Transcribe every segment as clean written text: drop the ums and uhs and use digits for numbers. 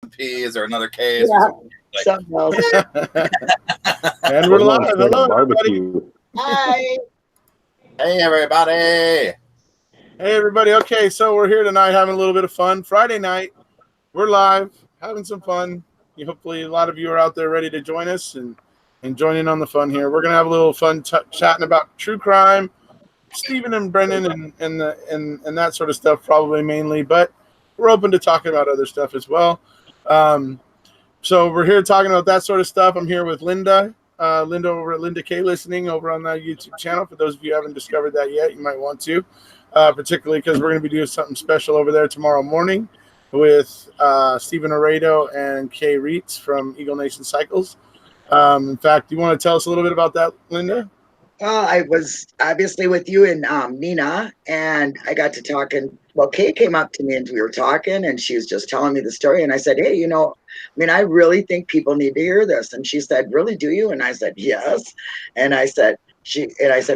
recipes or another case. Yeah, or something else. And we're live. Hello, everybody. Hi. Hey, everybody. Hey, everybody. Okay, so we're here tonight having a little bit of fun. Friday night, we're live, having some fun. Hopefully, a lot of you are out there ready to join us and join in on the fun here. We're going to have a little fun chatting about true crime, Stephen and Brendan and that sort of stuff, probably mainly, but we're open to talking about other stuff as well. So we're here talking about that sort of stuff. I'm here with Linda. Linda over at Linda K Listening over on that YouTube channel. For those of you who haven't discovered that yet, you might want to, particularly because we're going to be doing something special over there tomorrow morning with Stephen Oredo and Kay Reitz from Eagle Nation Cycles. In fact, do you want to tell us a little bit about that, Linda? I was obviously with you and Nina, and I got to talking. Well, Kay came up to me and we were talking, and she was just telling me the story. And I said, hey, I really think people need to hear this. And she said, really, do you? And I said, yes. And I said,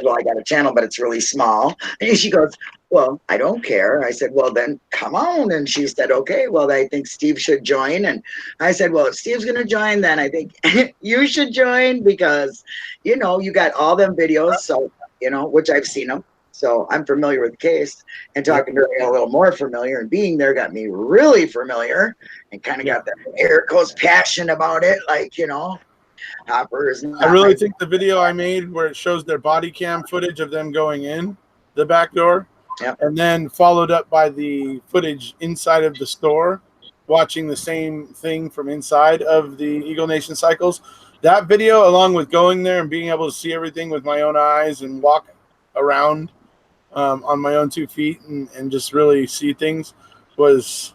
well, I got a channel, but it's really small. And she goes, well, I don't care. I said, well, then come on. And she said, okay, well, I think Steve should join. And I said, well, if Steve's going to join, then I think you should join because, you got all them videos. So, which I've seen them. So I'm familiar with the case, and talking to her a little more familiar, and being there got me really familiar and kind of got that Erekose passion about it. Like, Hoppers. I really think the video I made where it shows their body cam footage of them going in the back door, and then followed up by the footage inside of the store, watching the same thing from inside of the Eagle Nation Cycles. That video, along with going there and being able to see everything with my own eyes and walk around on my own 2 feet and just really see things was,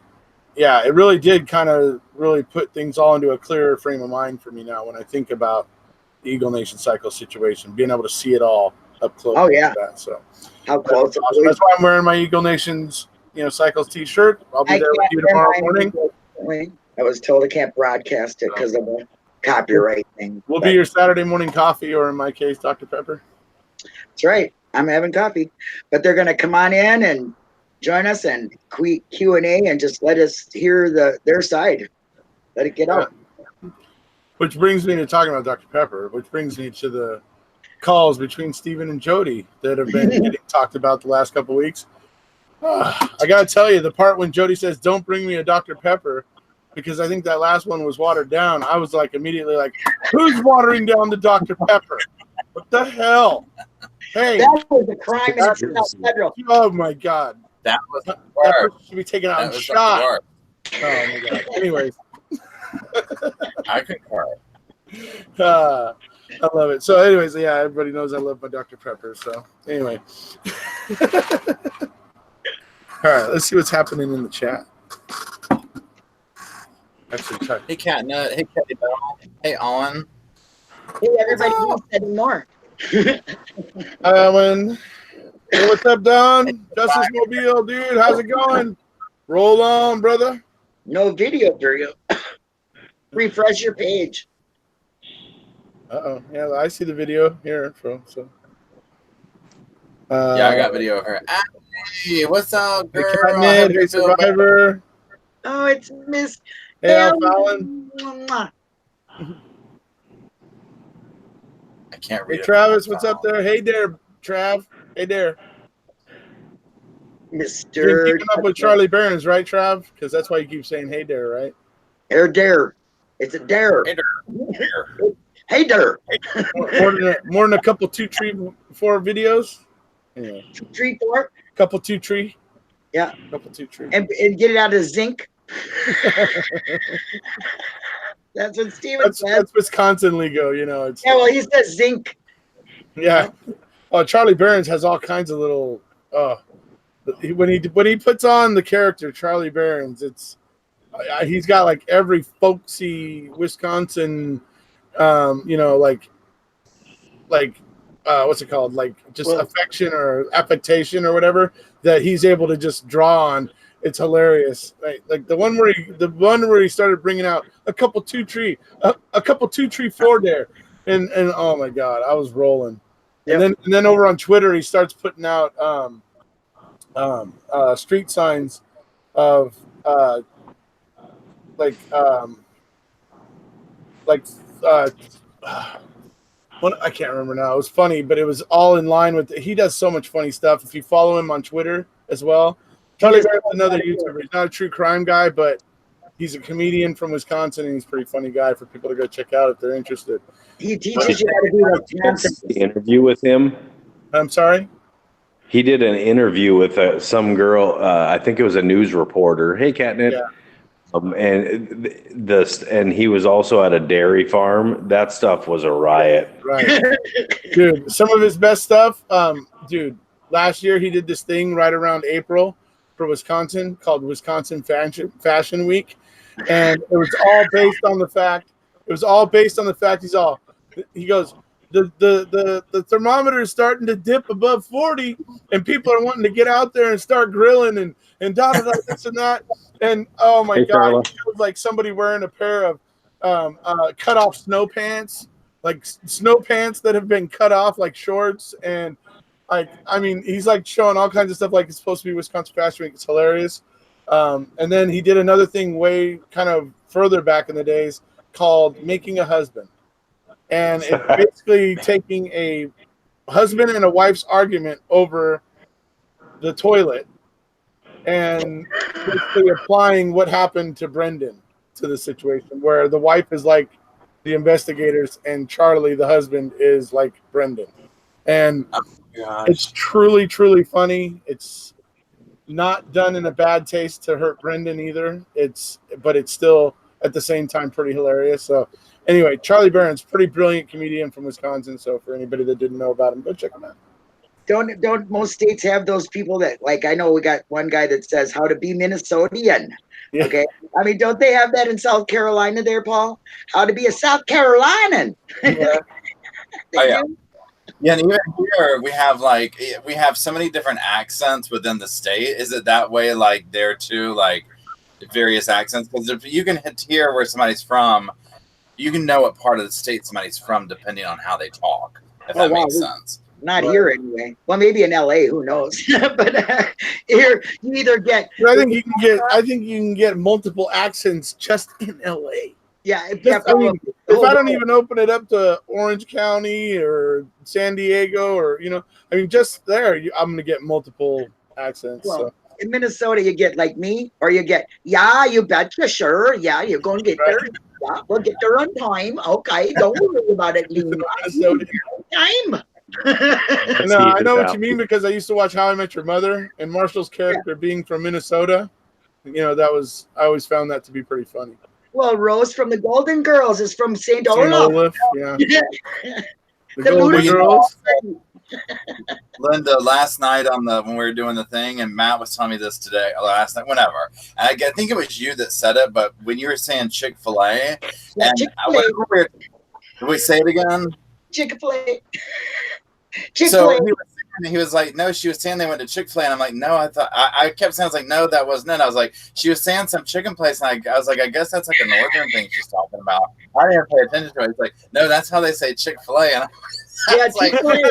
it really did kind of really put things all into a clearer frame of mind for me now when I think about the Eagle Nation Cycle situation, being able to see it all up close. Oh, yeah. Like that. So how close. Awesome. That's why I'm wearing my Eagle Nations, Cycles t-shirt. I'll be there with you tomorrow morning. I was told I can't broadcast it because of the copyright thing. We'll be your Saturday morning coffee, or in my case, Dr. Pepper. That's right. I'm having coffee, but they're going to come on in and join us and Q&A and just let us hear their side. Let it get out. Which brings me to talking about Dr. Pepper, which brings me to the calls between Stephen and Jody that have been getting talked about the last couple of weeks. I got to tell you, the part when Jody says, don't bring me a Dr. Pepper, because I think that last one was watered down. I was like immediately like, who's watering down the Dr. Pepper? What the hell? Hey, that was a crime in itself, federal. Oh my God, that was that person should be taken out and shot. Oh my God. Anyways, I concur. I love it. So, anyways, everybody knows I love my Dr. Pepper. So, anyway, all right, let's see what's happening in the chat. Actually, Hey, Catnut. Hey, Kelly Bell. Hey, Owen. Hey, everybody needs to say more. Owen. Hey, what's up, Don? Justice Mobile, dude. How's it going? Roll on, brother. No video for you. Refresh your page. Uh-oh. Yeah, I see the video here. So. I got video of her. Hey, what's up, girl? Hey, Survivor. Oh, it's Miss. Hey, Al Fallon. I can't read. Hey, Travis, what's up there? Hey there, Trav. Hey there. Mr. You're keeping up with Charlie Barons, right, Trav? Because that's why you keep saying hey there, right? Hey there. It's a dare. Hey there. Hey there. More than a couple 2 tree 4 videos. Yeah. 2 tree 4. Couple 2 tree. Yeah. Couple 2 tree. And get it out of zinc. That's what Steven said. That's Wisconsin lingo, It's, well, he says zinc. Yeah. Oh, Charlie Barons has all kinds of little. When he puts on the character Charlie Barons, he's got like every folksy Wisconsin, like what's it called? Like just affection or affectation or whatever that he's able to just draw on. It's hilarious. Right? Like the one where he started bringing out a couple 2 tree 4 there, and oh my God, I was rolling. Yep. And then over on Twitter he starts putting out street signs of uh, I can't remember now. It was funny, but it was all in line with. He does so much funny stuff. If you follow him on Twitter as well, Charlie Bear's another YouTuber. He's not a true crime guy, but he's a comedian from Wisconsin, and he's a pretty funny guy for people to go check out if they're interested. He teaches you how to do the interview with him. I'm sorry? He did an interview with some girl. I think it was a news reporter. Hey, Catnip. Yeah. And he was also at a dairy farm. That stuff was a riot. Right. Dude, some of his best stuff, last year he did this thing right around April for Wisconsin called Wisconsin Fashion Week. And it was all based on the fact he goes, the thermometer is starting to dip above 40 and people are wanting to get out there and start grilling and this and that. And oh my God, it was like somebody wearing a pair of cut off snow pants, like snow pants that have been cut off like shorts. And he's like showing all kinds of stuff like it's supposed to be Wisconsin Fashion Week. It's hilarious. And then he did another thing way kind of further back in the days called Making a Husband. And it's basically taking a husband and a wife's argument over the toilet and basically applying what happened to Brendan to the situation where the wife is like the investigators and Charlie, the husband, is like Brendan. And it's truly, truly funny. It's not done in a bad taste to hurt Brendan either. But it's still at the same time pretty hilarious. So anyway, Charlie Barron's pretty brilliant comedian from Wisconsin. So for anybody that didn't know about him, go check him out. Don't most states have those people that, like, I know we got one guy that says how to be Minnesotian. Yeah. Okay. I mean, don't they have that in South Carolina there, Paul? How to be a South Carolinian. Yeah. Yeah. Yeah, and even here we have so many different accents within the state. Is it that way like there too, like various accents? Because if you can hear where somebody's from, you can know what part of the state somebody's from depending on how they talk, if that makes sense. Not here anyway. Well, maybe in LA, who knows? But here you either get. I think you can get multiple accents just in LA. Yeah. If I don't even open it up to Orange County or San Diego or just there, I'm gonna get multiple accents. Well, so. In Minnesota, you get like me, or you get you betcha, sure, yeah, you're going to get there. Yeah, we'll get there on time. Okay, don't worry about it, Lena. Time. No, I know what you mean because I used to watch How I Met Your Mother and Marshall's character being from Minnesota. I always found that to be pretty funny. Well, Rose from the Golden Girls is from St. Olaf. Yeah. The Golden Girls. Linda, last night when we were doing the thing, and Matt was telling me this today, last night, whenever. And I think it was you that said it, but when you were saying Chick-fil-A, did we say it again? Chick-fil-A. So he was like, no, she was saying they went to Chick-fil-A, and I'm like, no, I kept saying, I was like, no, that wasn't it. I was like, she was saying some chicken place, and I was like, I guess that's like a northern thing she's talking about. I didn't pay attention to it. It's like, no, that's how they say Chick-fil-A. And yeah, Chick-fil-A.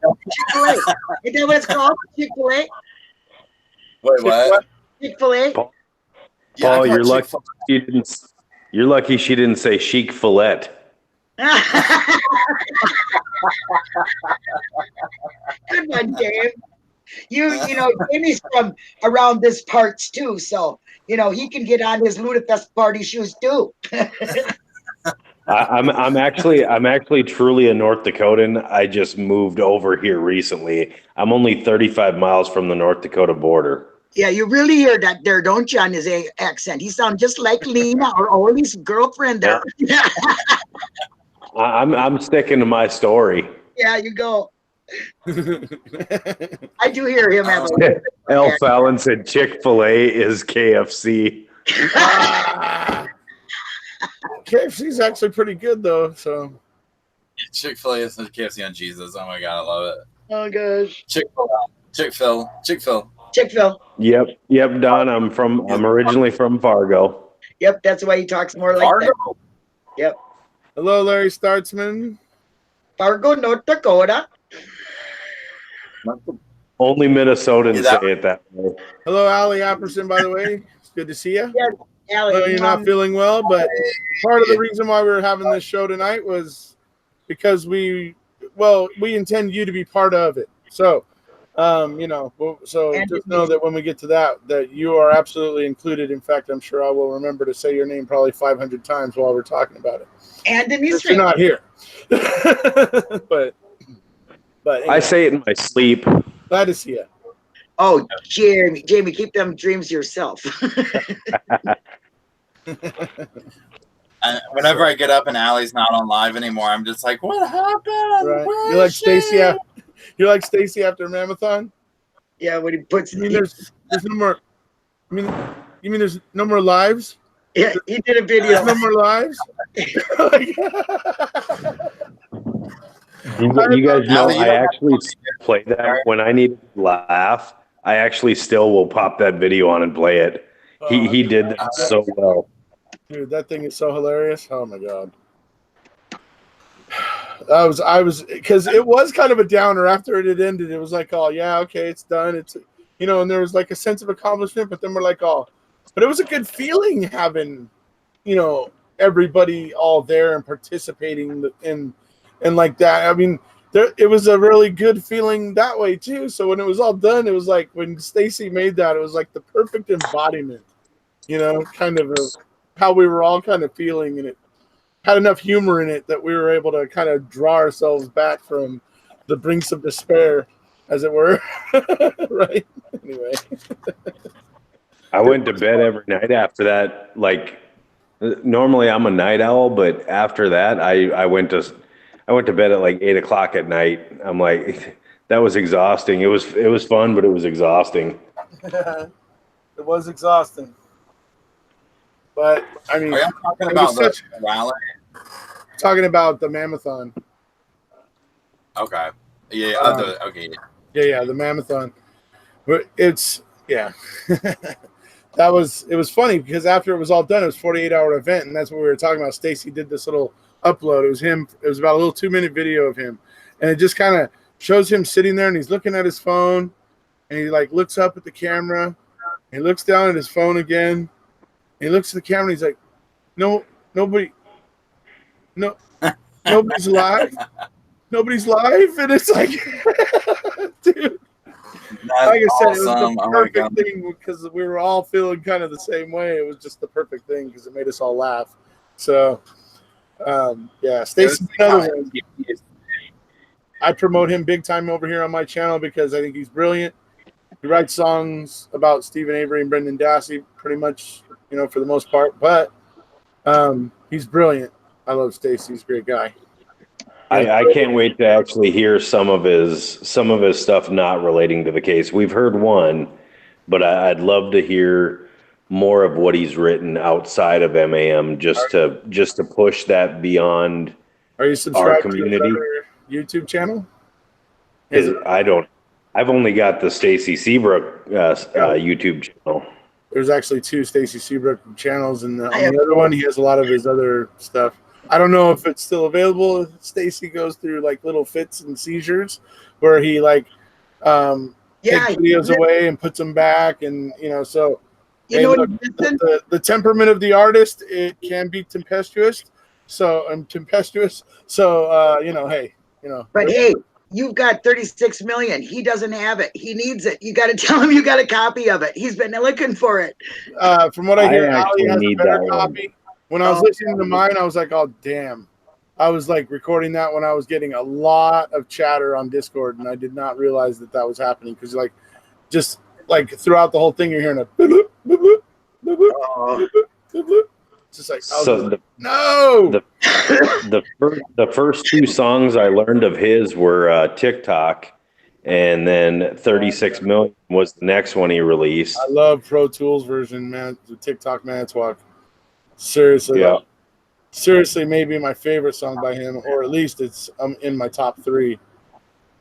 Chick-fil-A. Is that what it's called? Chick-fil-A? Wait, what? Chick-fil-A? Paul, you're lucky she didn't. You're lucky she didn't say chic fillet. Good one, Dave. Jamie's from around this parts too, so he can get on his Ludafest party shoes too. I'm actually truly a North Dakotan. I just moved over here recently. I'm only 35 miles from the North Dakota border. Yeah, you really hear that there, don't you, on his accent? He sounds just like Lena or Ollie's girlfriend there. I'm sticking to my story. Yeah, you go. I do hear him have a L. Fallon said Chick-fil-A is KFC. KFC's actually pretty good though. So Chick-fil-A is KFC on Jesus. Oh my God, I love it. Oh gosh. Chick-fil. Chick-fil. Yep, Don. I'm originally from Fargo. Yep, that's why he talks more like Fargo. that. Yep. Hello, Larry Startzman. Fargo, North Dakota. Only Minnesotans say it that way. Hello, Allie Apperson, by the way. It's good to see you. Yeah, Allie, you're not feeling well, but part of the reason why we were having this show tonight was because we intend you to be part of it. So, so just know that when we get to that you are absolutely included. In fact, I'm sure I will remember to say your name probably 500 times while we're talking about it. And Denise, you're not here. but anyway. I say it in my sleep. Glad to see you. Oh, Jamie, keep them dreams to yourself. Whenever I get up and Allie's not on live anymore, I'm just like, what happened? Right. You're like Stacy. You're like Stacy after Mammothon. Yeah, when he puts. You mean there's no more? You mean there's no more lives? Yeah, he did a video. There's no more lives. You guys know I actually play that when I need to laugh. I actually still will pop that video on and play it. He did that so well. Dude, that thing is so hilarious. Oh my god. I was because it was kind of a downer after it had ended. It was like, oh yeah, okay, it's done. It's and there was like a sense of accomplishment, but then we're like, oh, but it was a good feeling having, everybody all there and participating and like that. I mean, it was a really good feeling that way too. So when it was all done, it was like when Stacy made that, it was like the perfect embodiment, kind of how we were all kind of feeling, and it had enough humor in it that we were able to kind of draw ourselves back from the brinks of despair, as it were. Right? Anyway. I went to bed every night after that. Like, normally I'm a night owl, but after that, I went to bed at like 8 o'clock at night. I'm like, that was exhausting. It was fun, but it was exhausting. It was exhausting. But I mean, are you talking about the rally? Talking about the Mammothon. Okay. Yeah. Yeah, the Mammothon. But it was funny because after it was all done, it was a 48-hour event, and that's what we were talking about. Stacy did this little upload. It was him. It was about a little 2-minute video of him, and it just kind of shows him sitting there, and he's looking at his phone, and he like looks up at the camera, and he looks down at his phone again, and he looks at the camera, and he's like, nobody's live. Nobody's live, and it's like, dude. That's like I said, awesome. It was the perfect thing because we were all feeling kind of the same way. It was just the perfect thing because it made us all laugh. So, Stacy's another one. I promote him big time over here on my channel because I think he's brilliant. He writes songs about Stephen Avery and Brendan Dassey pretty much, for the most part. But he's brilliant. I love Stacy. He's a great guy. I can't wait to actually hear some of his stuff not relating to the case. We've heard one, but I'd love to hear more of what he's written outside of MAM just to push that beyond. Are you subscribed our community? To his YouTube channel? I've only got the Stacy Seabrook YouTube channel. There's actually 2 Stacy Seabrook channels, and on the other one, he has a lot of his other stuff. I don't know if it's still available. Stacy goes through like little fits and seizures where he takes videos away and puts them back, and so the temperament of the artist, it can be tempestuous. But hey, you've got 36 million. He doesn't have it. He needs it. You got to tell him you got a copy of it. He's been looking for it. From what I hear, Ali has a better copy. When I was listening to mine, I was like, oh, damn. I was like recording that when I was getting a lot of chatter on Discord, and I did not realize that was happening because just throughout the whole thing, you're hearing a boop, boop, boop, boop, boop, boop, boop, boop. It's just like, no. The first 2 songs I learned of his were TikTok, and then 36 Million was the next one he released. I love Pro Tools version, man. The TikTok Manitowoc. Seriously, seriously, maybe my favorite song by him, or at least it's in my top 3.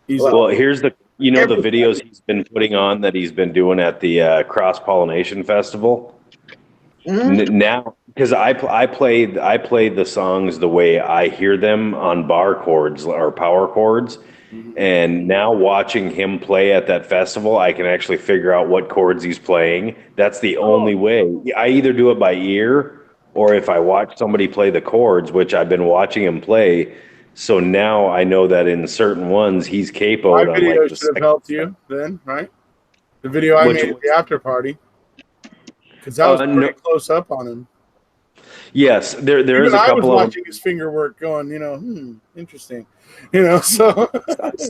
Here's the the videos he's been putting on that he's been doing at the Cross Pollination Festival. Mm-hmm. Now, because I play the songs the way I hear them on bar chords or power chords, And now watching him play at that festival, I can actually figure out what chords he's playing. That's the only way. I either do it by ear or if I watch somebody play the chords, which I've been watching him play. So now I know that in certain ones he's My capoed on video like the should have helped you then, right? The video I made at the after party. Because that was pretty close up on him. Yes, there is a couple of. I was watching his finger work, going, interesting, So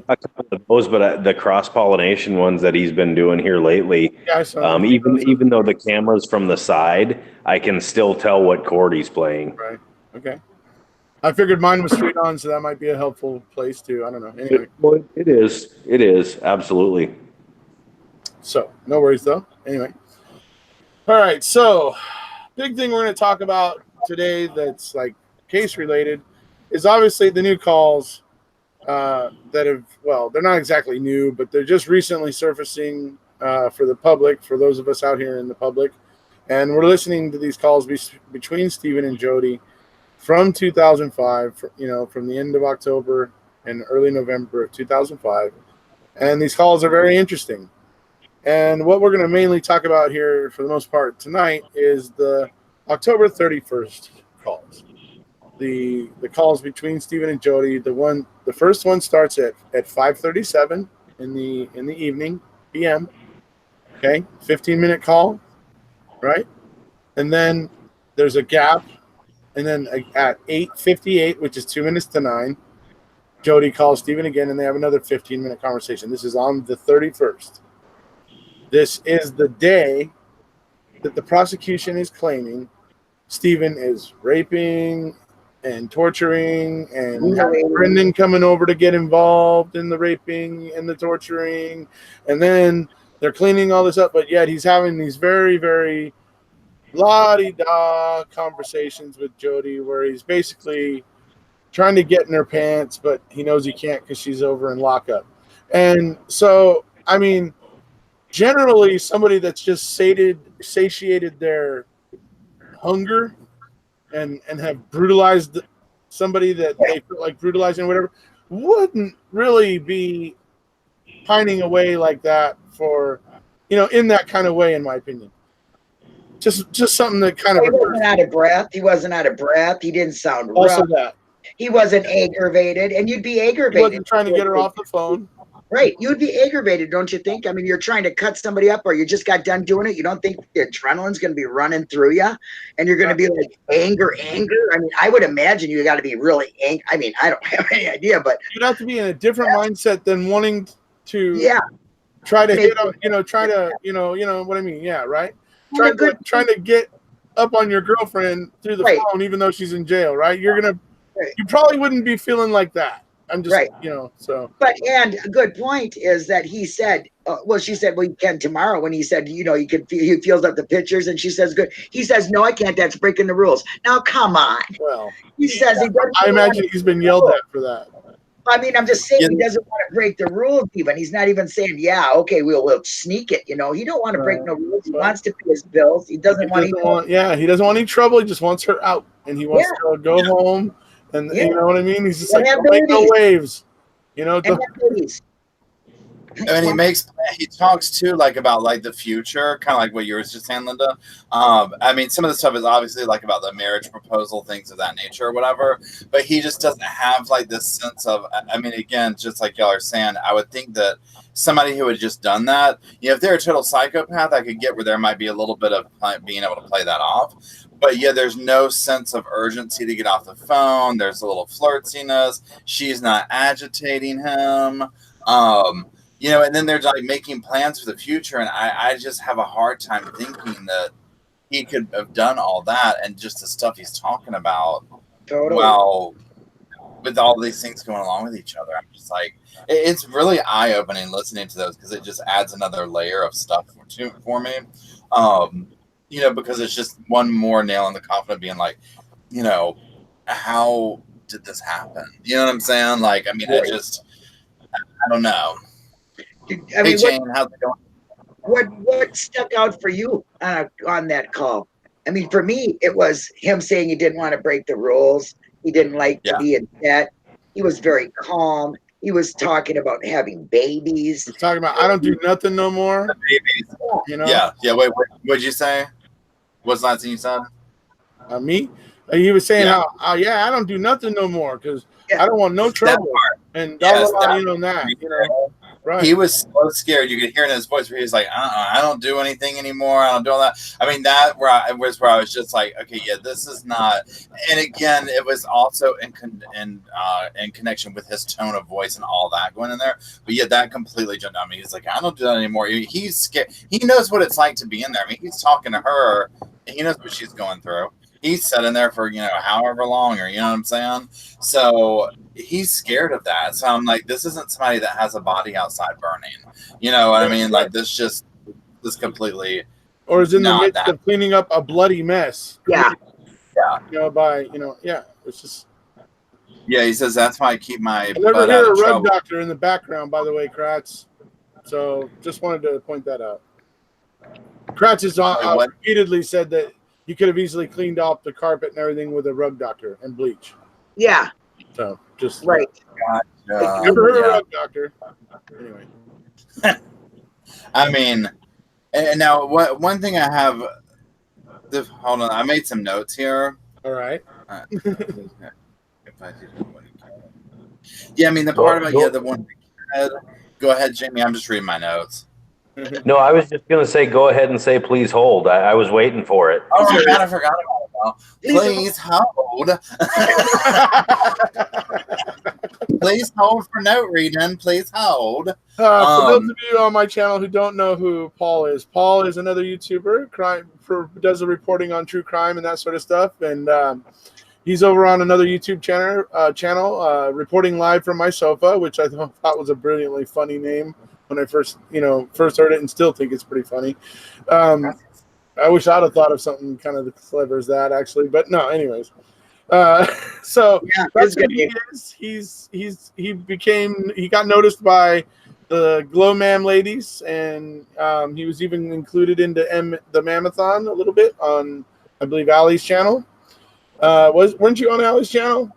a couple of those, but the cross pollination ones that he's been doing here lately. Yeah, even though the camera's from the side, I can still tell what chord he's playing. Right. Okay. I figured mine was straight on, so that might be a helpful place too. I don't know. Anyway, it is. It is absolutely. So no worries though. Anyway. All right. So big thing we're going to talk about today that's like case related is obviously the new calls that have, well, they're not exactly new, but they're just recently surfacing for the public, for those of us out here in the public. And we're listening to these calls between Stephen and Jody from 2005, from the end of October and early November of 2005. And these calls are very interesting. And what we're going to mainly talk about here for the most part tonight is the October 31st calls. The calls between Stephen and Jody. The first one starts at 5:37 in the evening PM. Okay, 15-minute call, right? And then there's a gap, and then at 8:58, which is 2 minutes to 9, Jody calls Stephen again, and they have another 15-minute conversation. This is on the 31st. This is the day that the prosecution is claiming Stephen is raping and torturing and having Brendan coming over to get involved in the raping and the torturing. And then they're cleaning all this up, but yet he's having these very, very la-di-da conversations with Jody where he's basically trying to get in her pants, but he knows he can't because she's over in lockup. And so, I mean, generally somebody that's just satiated their hunger and have brutalized somebody that they feel like brutalizing or whatever wouldn't really be pining away like that for, in that kind of way, in my opinion. Just something that kind of... He wasn't out of breath. He didn't sound also rough. That. He wasn't aggravated, and you'd be aggravated. He wasn't trying to get her off the phone. Right. You'd be aggravated, don't you think? I mean, you're trying to cut somebody up or you just got done doing it. You don't think the adrenaline's going to be running through you and you're going to be like anger. I mean, I would imagine you got to be really angry. I mean, I don't have any idea, but you'd have to be in a different mindset than wanting to try to hit up, try to, what I mean? Yeah. Right. Trying to get up on your girlfriend through the phone, even though she's in jail. Right. You probably wouldn't be feeling like that. I'm just, so. But, and a good point is that he said, she said, well, you can tomorrow. When he said, he feels up the pictures, and she says, good. He says, no, I can't. That's breaking the rules. Now, come on. Well, he says, I imagine he's been yelled at for that. I mean, I'm just saying he doesn't want to break the rules even. He's not even saying, okay, we'll sneak it. He don't want to break no rules. He wants to pay his bills. He doesn't want he doesn't want any trouble. He just wants her out, and he wants to go home. And you know what I mean? He's just like, don't make no waves. I mean, he talks too, like, about like the future, kind of like what you were just saying, Linda. I mean, some of the stuff is obviously like about the marriage proposal, things of that nature or whatever, but he just doesn't have like this sense of, I mean, again, just like y'all are saying, I would think that somebody who had just done that, if they're a total psychopath, I could get where there might be a little bit of being able to play that off. But there's no sense of urgency to get off the phone. There's a little flirtiness. She's not agitating him. And then they're like making plans for the future. And I just have a hard time thinking that he could have done all that and just the stuff he's talking about. Totally. Well, with all these things going along with each other, I'm just like, it's really eye-opening listening to those because it just adds another layer of stuff for me. Because it's just one more nail in the coffin of being like, how did this happen? You know what I'm saying? Like, I mean, I don't know. I mean, Jane, how's it going? What stuck out for you on that call? I mean, for me, it was him saying he didn't want to break the rules. He didn't like to be in debt. He was very calm. He was talking about having babies. He's talking about I don't do nothing no more. Babies. You know? Yeah. Wait, what'd you say? What's the last thing you said? Me? He was saying Yeah. how I don't do nothing no more because Yeah. I don't want no trouble. And Yes, you know that. You know, right? He was so scared. You could hear in his voice where he was like, I don't do anything anymore. I don't do all that. I mean, that was where I was just like, okay, yeah, this is not. And again, it was also in connection with his tone of voice and all that going in there. But yeah, that completely jumped on me. He's like, I don't do that anymore. He's scared. He knows what it's like to be in there. I mean, he's talking to her. And he knows what she's going through. He's sat in there for, however long, or you know what I'm saying? So he's scared of that. So I'm like, this isn't somebody that has a body outside burning. You know what I mean? Like this completely. Or is in the midst of cleaning up a bloody mess. Yeah. It's just. Yeah, he says that's why I keep my. I never hear a rug doctor in the background, by the way, Kratz. So just wanted to point that out. Kratz has repeatedly said that you could have easily cleaned off the carpet and everything with a rug doctor and bleach. Yeah. So just right. Never heard of a rug doctor. Anyway. I mean, and now one thing I have. Hold on, I made some notes here. All right. Yeah, I mean the part about the one. Go ahead, Jamie. I'm just reading my notes. No, I was just going to say, go ahead and say, please hold. I was waiting for it. Oh, my God, I forgot about it. Please hold. Please hold for note reading. Please hold. For those of you on my channel who don't know who Paul is another YouTuber, does the reporting on true crime and that sort of stuff. And he's over on another YouTube channel, reporting live from my sofa, which I thought was a brilliantly funny name when I first heard it, and still think it's pretty funny. I wish I'd have thought of something kind of as clever as that, actually. But no, anyways. So yeah, that's what he is. He got noticed by the Glow Mam ladies, and he was even included into the Mamathon a little bit on, I believe, Allie's channel. Weren't you on Allie's channel?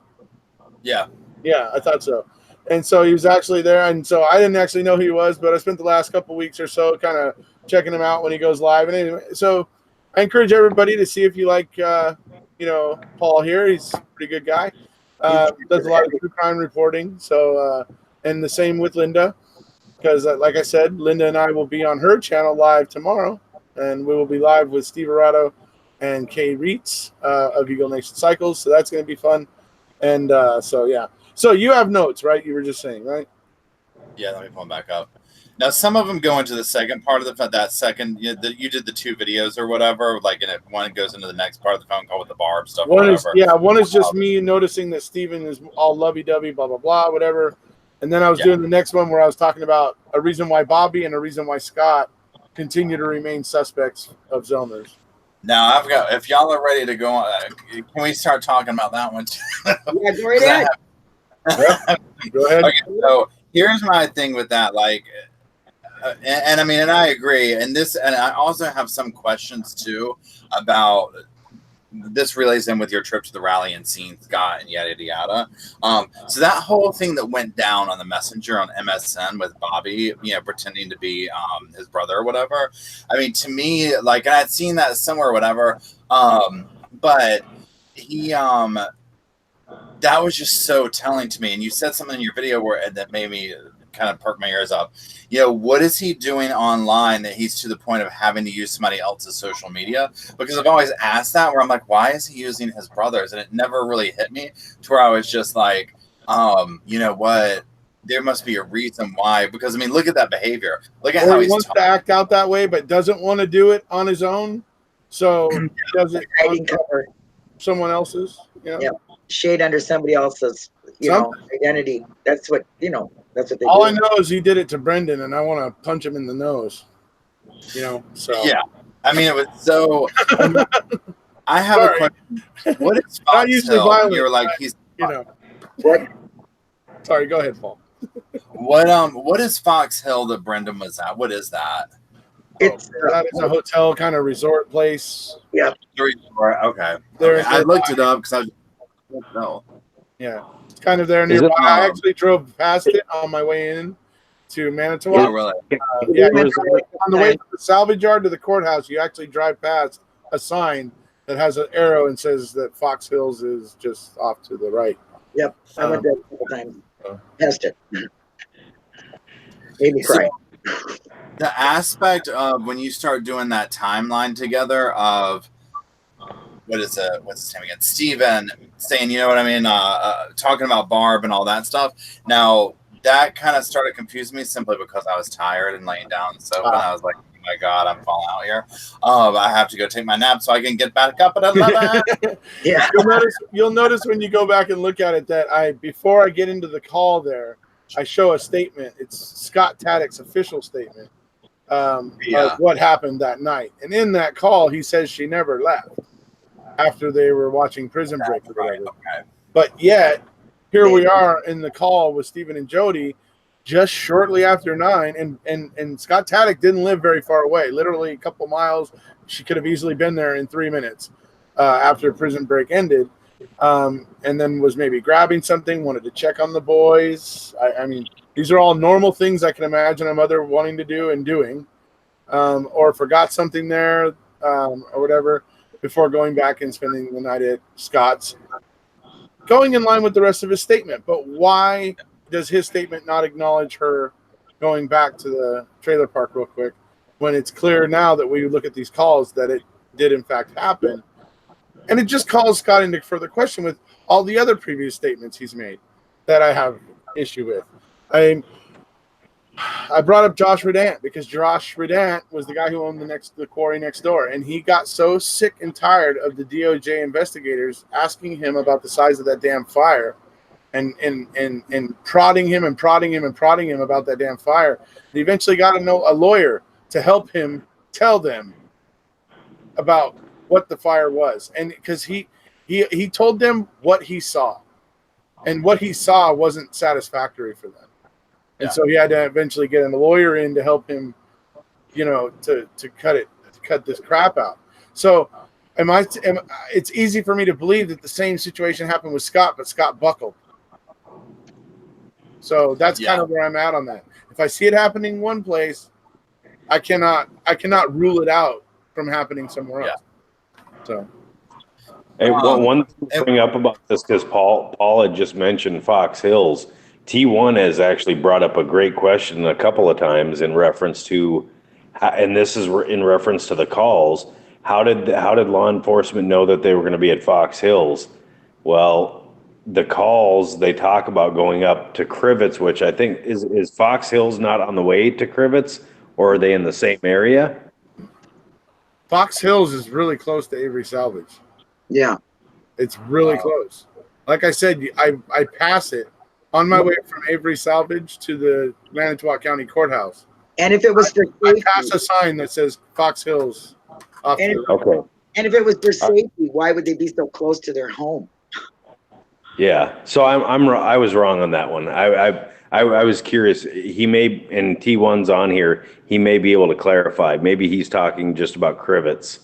Yeah. Yeah, I thought so. And so he was actually there, and so I didn't actually know who he was, but I spent the last couple of weeks or so kind of checking him out when he goes live. And anyway, so I encourage everybody to see if you like, Paul here. He's a pretty good guy. Does a lot of true crime reporting. So, and the same with Linda, because like I said, Linda and I will be on her channel live tomorrow, and we will be live with Steve Arado and Kay Reitz of Eagle Nation Cycles. So that's going to be fun. And so, yeah. So you have notes, right? You were just saying, right? Yeah, let me pull them back up. Now, some of them go into the second part of that second. You did the two videos or whatever. Like, one goes into the next part of the phone call with the Barb stuff. One is just me noticing that Steven is all lovey-dovey, blah blah blah, whatever. And then I was doing the next one where I was talking about a reason why Bobby and a reason why Scott continue to remain suspects of Zellner's. Now if y'all are ready to go on, can we start talking about that one too? Yeah, go right ahead. Go ahead. Okay, so here's my thing with that, like, and I mean, and I agree, and I also have some questions too about this relates in with your trip to the rally and seeing Scott and yada yada. So that whole thing that went down on the messenger on MSN with Bobby, pretending to be his brother or whatever. I mean, to me, like, and I'd seen that somewhere or whatever, but he that was just so telling to me. And you said something in your video that made me kind of perk my ears up. What is he doing online that he's to the point of having to use somebody else's social media? Because I've always asked that, where I'm like, why is he using his brothers? And it never really hit me to where I was just like, you know what? There must be a reason why. Because I mean, look at that behavior. Look at how he wants to act out that way, but doesn't want to do it on his own. So he does it on someone else's. Yeah. Shade under somebody else's, identity. That's what that's what they All do. I know is he did it to Brendan, and I want to punch him in the nose. So yeah. I mean, it was so. I have a question. What is Fox not usually Hill? violent? You're like he's. What? Sorry, go ahead, Paul. What is Fox Hill that Brendan was at? What is that? It's a hotel kind of resort place. Yeah. Okay. I looked it up because I don't know. Yeah, it's kind of there nearby. I actually drove past it on my way in to Manitowoc. Oh, really? Yeah, on the way from the salvage yard to the courthouse, you actually drive past a sign that has an arrow and says that Fox Hills is just off to the right. Yep, I went there a couple times. Passed it. Made me cry. The aspect of when you start doing that timeline together of what's his name again? Steven saying, you know what I mean? Talking about Barb and all that stuff. Now, that kind of started confusing me simply because I was tired and laying down on the sofa. And I was like, oh my God, I'm falling out here. I have to go take my nap so I can get back up at 11. Yeah. You'll notice when you go back and look at it that before I get into the call there, I show a statement. It's Scott Taddock's official statement of what happened that night. And in that call, he says she never left after they were watching Prison Break or whatever. Okay. But yet, here we are in the call with Stephen and Jody just shortly after 9. And Scott Taddock didn't live very far away, literally a couple miles. She could have easily been there in 3 minutes after Prison Break ended. And then was maybe grabbing something, wanted to check on the boys. I mean, these are all normal things I can imagine a mother wanting to do and doing, or forgot something there or whatever before going back and spending the night at Scott's. Going in line with the rest of his statement, but why does his statement not acknowledge her going back to the trailer park real quick when it's clear now that we look at these calls that it did in fact happen? And it just calls Scott into further question with all the other previous statements he's made that I have issue with. I brought up Josh Redant because Josh Redant was the guy who owned the quarry next door, and he got so sick and tired of the DOJ investigators asking him about the size of that damn fire and prodding him about that damn fire. He eventually got a lawyer to help him tell them about what the fire was, and because he told them what he saw, and what he saw wasn't satisfactory for them. And so he had to eventually get a lawyer in to help him, to cut this crap out. So it's easy for me to believe that the same situation happened with Scott, but Scott buckled. So that's kind of where I'm at on that. If I see it happening one place, I cannot rule it out from happening somewhere else. So. Hey, one thing to bring up about this, because Paul had just mentioned Fox Hills. T1 has actually brought up a great question a couple of times in reference to, and this is in reference to the calls. How did law enforcement know that they were going to be at Fox Hills? Well, the calls, they talk about going up to Crivets, which I think is Fox Hills not on the way to Crivets, or are they in the same area? Fox Hills is really close to Avery Salvage. Yeah. It's really close. Like I said, I pass it on my way from Avery Salvage to the Manitowoc County Courthouse. And if it was for safety, I pass a sign that says Fox Hills. And if it was for safety, why would they be so close to their home? Yeah, so I was wrong on that one. I was curious. He may, and T1's on here, he may be able to clarify. Maybe he's talking just about Crivets.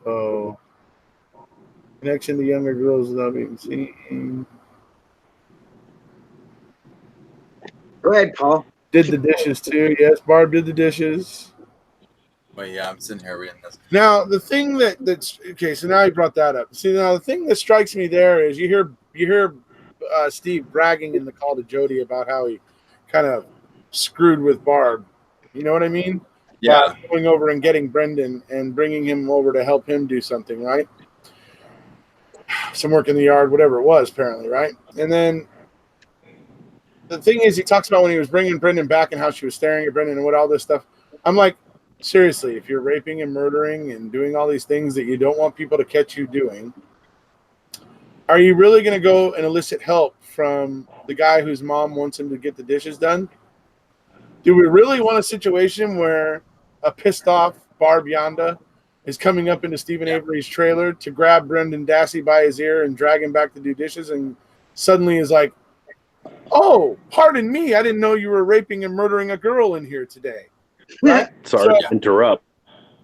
So, connection to younger girls without being seen. Go ahead, Paul. Did the dishes too. Yes, Barb did the dishes. Well, yeah, I'm sitting here reading this. Now, the thing that's okay, so now you brought that up. See, now the thing that strikes me there is you hear Steve bragging in the call to Jody about how he kind of screwed with Barb. You know what I mean? Yeah. By going over and getting Brendan and bringing him over to help him do something, right? Some work in the yard, whatever it was, apparently, right? And then the thing is, he talks about when he was bringing Brendan back and how she was staring at Brendan and what all this stuff. I'm like, seriously, if you're raping and murdering and doing all these things that you don't want people to catch you doing, are you really going to go and elicit help from the guy whose mom wants him to get the dishes done? Do we really want a situation where a pissed off Barb Yonda is coming up into Stephen Avery's trailer to grab Brendan Dassey by his ear and drag him back to do dishes, and suddenly is like, oh, pardon me, I didn't know you were raping and murdering a girl in here today. Right? Sorry to interrupt.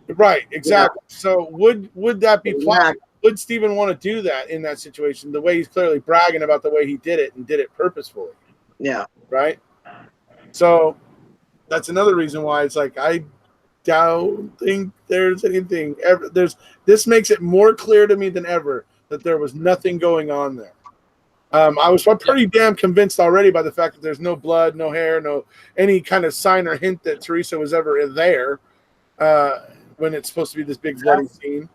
Right, exactly. Yeah. So would that be plausible? Would Steven want to do that in that situation? The way he's clearly bragging about the way he did it and did it purposefully. Yeah. Right. So that's another reason why it's like I don't think there's anything ever. This makes it more clear to me than ever that there was nothing going on there. I was pretty damn convinced already by the fact that there's no blood, no hair, no any kind of sign or hint that Teresa was ever there when it's supposed to be this big bloody scene.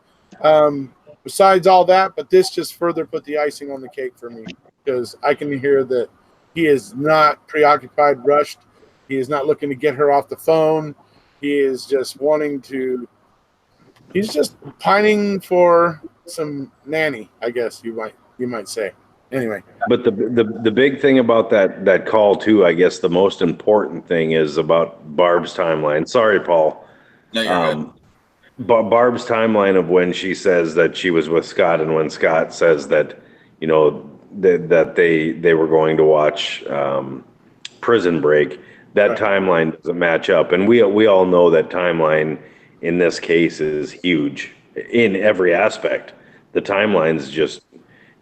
Besides all that, but this just further put the icing on the cake for me because I can hear that he is not preoccupied, rushed. He is not looking to get her off the phone. He is just wanting to. He's just pining for some nanny, I guess you might say. Anyway, but the big thing about that call too, I guess the most important thing is about Barb's timeline. Sorry, Paul. No, you're good. Barb's timeline of when she says that she was with Scott and when Scott says that, you know, that they were going to watch Prison Break. That right. Timeline doesn't match up, and we all know that timeline in this case is huge in every aspect. The timeline's just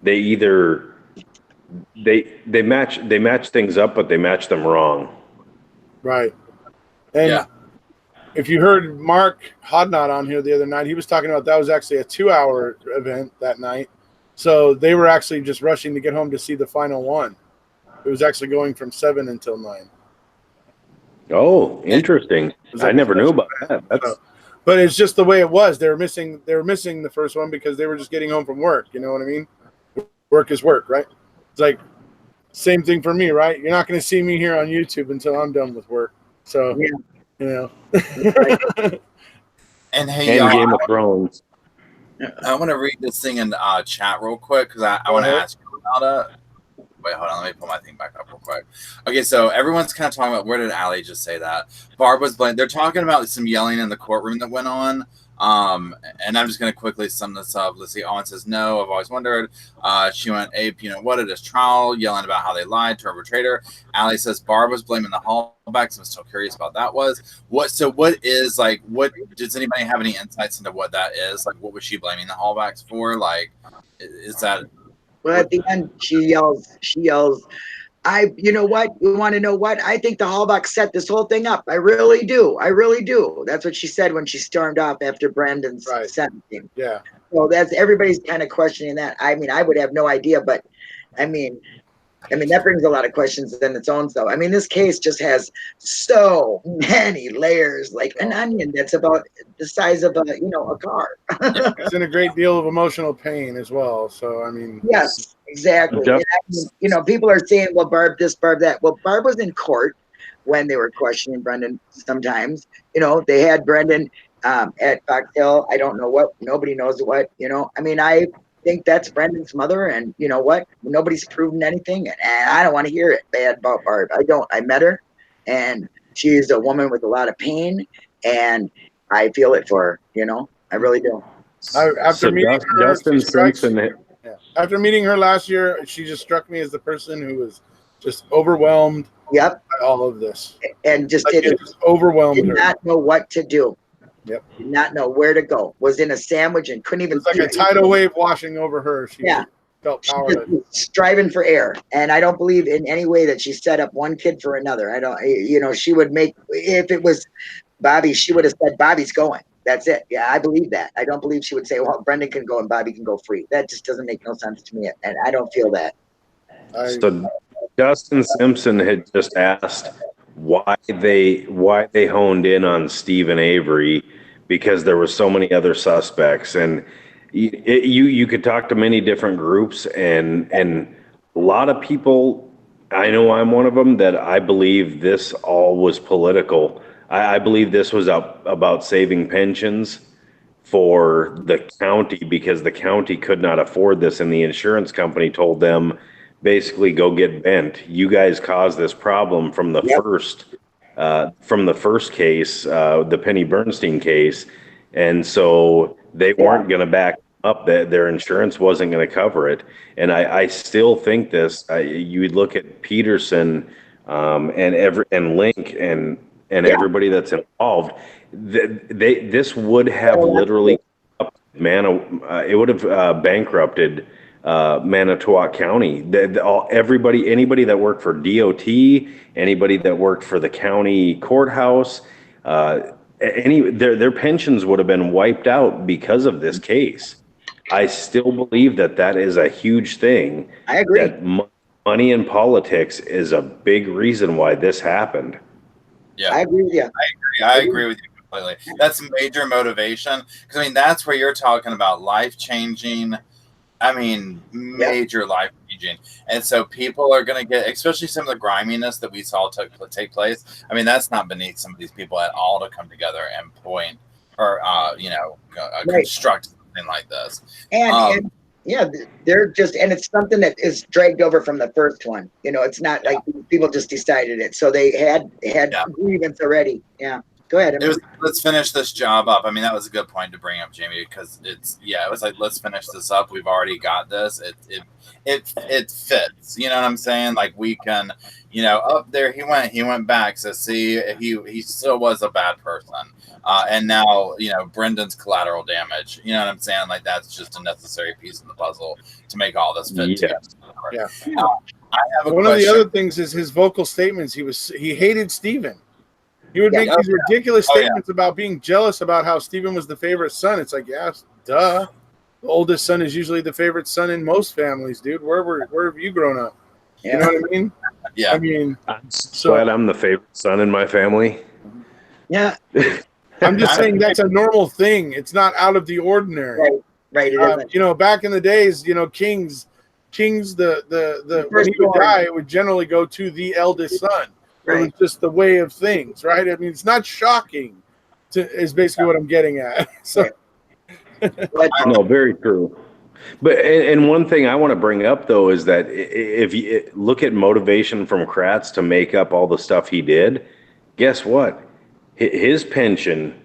they match things up, but they match them wrong. Right. And yeah. If you heard Mark Hodnott on here the other night, he was talking about that was actually a 2-hour event that night. So they were actually just rushing to get home to see the final one. It was actually going from 7 until 9. Oh, interesting. I never knew about that. But it's just the way it was. They were missing the first one because they were just getting home from work. You know what I mean? Work is work, right? It's like same thing for me, right? You're not going to see me here on YouTube until I'm done with work. So, yeah. You know. And hey, and Game of Thrones. I want to read this thing in chat real quick because I want to ask you about it. Wait, hold on. Let me pull my thing back up real quick. Okay, so everyone's kind of talking about where did Allie just say that? Barb was blamed. They're talking about some yelling in the courtroom that went on. And I'm just going to quickly sum this up. Let's see. Owen says, no, I've always wondered. She went ape, you know what, at his trial, yelling about how they lied to her arbitrator. Allie says Barb was blaming the Hallbacks. I'm still curious about that what does anybody have any insights into what that is? Like, what was she blaming the Hallbacks for? Like, is that... Well, at the end, she yells, you know what? You want to know what? I think the Hallbacks set this whole thing up. I really do. That's what she said when she stormed off after Brandon's sentencing. Yeah. So everybody's kind of questioning that. I mean, I would have no idea, but I mean, that brings a lot of questions in its own, though. I mean, this case just has so many layers, like an onion that's about the size of a car. It's in a great deal of emotional pain as well. So, I mean. Yes, exactly. And I mean, people are saying, well, Barb this, Barb that. Well, Barb was in court when they were questioning Brendan sometimes. They had Brendan at Fox Hill. I don't know what. Nobody knows what. I mean, I think that's Brendan's mother, and you know what? Nobody's proven anything, and I don't want to hear it bad about Barb. I don't. I met her, and she's a woman with a lot of pain, and I feel it for her. I really do. After meeting her last year, she just struck me as the person who was just overwhelmed. Yep. By all of this, and just overwhelmed. Did not know what to do. Yep. Did not know where to go. Was in a sandwich and couldn't even. It was like a tidal wave washing over her. She felt powerless. Striving for air, and I don't believe in any way that she set up one kid for another. I don't. She would make, if it was Bobby, she would have said Bobby's going. That's it. Yeah, I believe that. I don't believe she would say, well, Brendan can go and Bobby can go free. That just doesn't make no sense to me, and I don't feel that. So Justin Simpson had just asked why they honed in on Steve and Avery, because there were so many other suspects, and you could talk to many different groups, and a lot of people, I know I'm one of them, that I believe this all was political. I believe this was about saving pensions for the county, because the county could not afford this, and the insurance company told them basically, go get bent. You guys caused this problem from the first case, the Penny Bernstein case, and so they weren't going to back up. That their insurance wasn't going to cover it. And I still think this. You would look at Peterson and Link and and everybody that's involved, this would have literally it would have bankrupted Manitowoc County. Anybody that worked for DOT, anybody that worked for the county courthouse, their pensions would have been wiped out because of this case. I still believe that is a huge thing. I agree. That money in politics is a big reason why this happened. Yeah, I agree with you. I agree with you completely. That's major motivation, because I mean that's where you're talking about life changing. I mean, major life changing, and so people are going to get, especially some of the griminess that we saw take place. I mean, that's not beneath some of these people at all to come together and point or construct something like this. And yeah, they're just, and it's something that is dragged over from the first one. You know, it's not like people just decided it. So they had grievance already. Yeah. Go ahead. Let's finish this job up. I mean, that was a good point to bring up, Jamie, because it was like, let's finish this up. We've already got this. It fits. You know what I'm saying? Like we can, up there he went back. So see, he still was a bad person. And now, Brendan's collateral damage. You know what I'm saying? Like that's just a necessary piece of the puzzle to make all this fit together. Yeah. I have One of the other things is his vocal statements. He hated Steven. He would make these ridiculous statements about being jealous about how Steven was the favorite son. It's like, duh. The oldest son is usually the favorite son in most families, dude. Where have you grown up? You know what I mean? Yeah. I mean, I'm glad I'm the favorite son in my family. Yeah. I'm just saying that's a normal thing. It's not out of the ordinary. Right. Back in the days, kings, the when he would die, it would generally go to the eldest son. It was just the way of things, right? I mean, it's not shocking, is basically what I'm getting at. So, no, very true. But and one thing I want to bring up though is that if you look at motivation from Kratz to make up all the stuff he did, guess what? His pension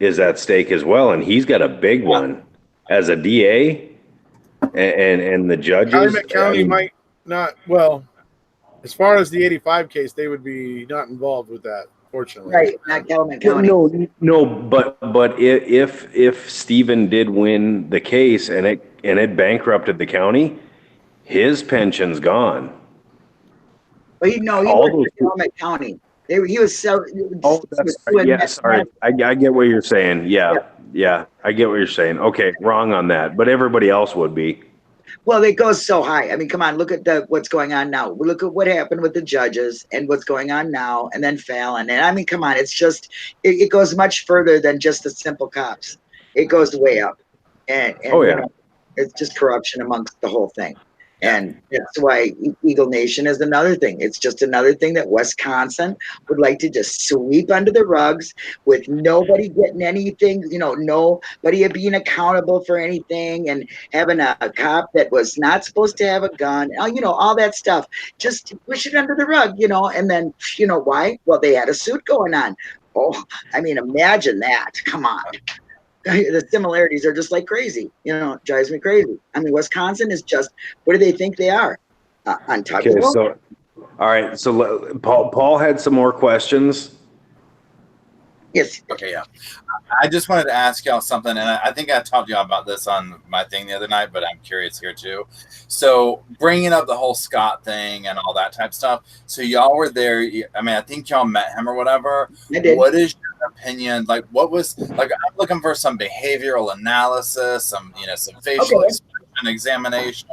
is at stake as well, and he's got a big one as a DA, and the judges. Calumet County might not. Well, as far as the 85 case, they would be not involved with that, fortunately. Right, not Calumet County. No, but if Steven did win the case and it bankrupted the county, his pension's gone. Well, he was in Calumet County. He was so. Oh, that's right. Yeah, sorry. I get what you're saying. Yeah, I get what you're saying. Okay, wrong on that, but everybody else would be. Well, it goes so high. I mean, come on, look at what's going on now. Look at what happened with the judges and what's going on now, and then Fallon. And I mean, come on, it's just it goes much further than just the simple cops. It goes way up, and it's just corruption amongst the whole thing. And that's why Eagle Nation is another thing. It's just another thing that Wisconsin would like to just sweep under the rugs with nobody getting anything, nobody being accountable for anything, and having a cop that was not supposed to have a gun, all that stuff. Just push it under the rug, and then, why? Well, they had a suit going on. Oh, I mean, imagine that. Come on. The similarities are just like crazy. It drives me crazy. I mean, Wisconsin is just, what do they think they are? Untouchable? Okay, so, all right. So Paul had some more questions. Yes. Okay, yeah. I just wanted to ask y'all something, and I think I talked to y'all about this on my thing the other night, but I'm curious here too. So bringing up the whole Scott thing and all that type of stuff. So y'all were there. I mean, I think y'all met him or whatever. I did. What is your opinion? Like, what was like? I'm looking for some behavioral analysis, some facial expression examination,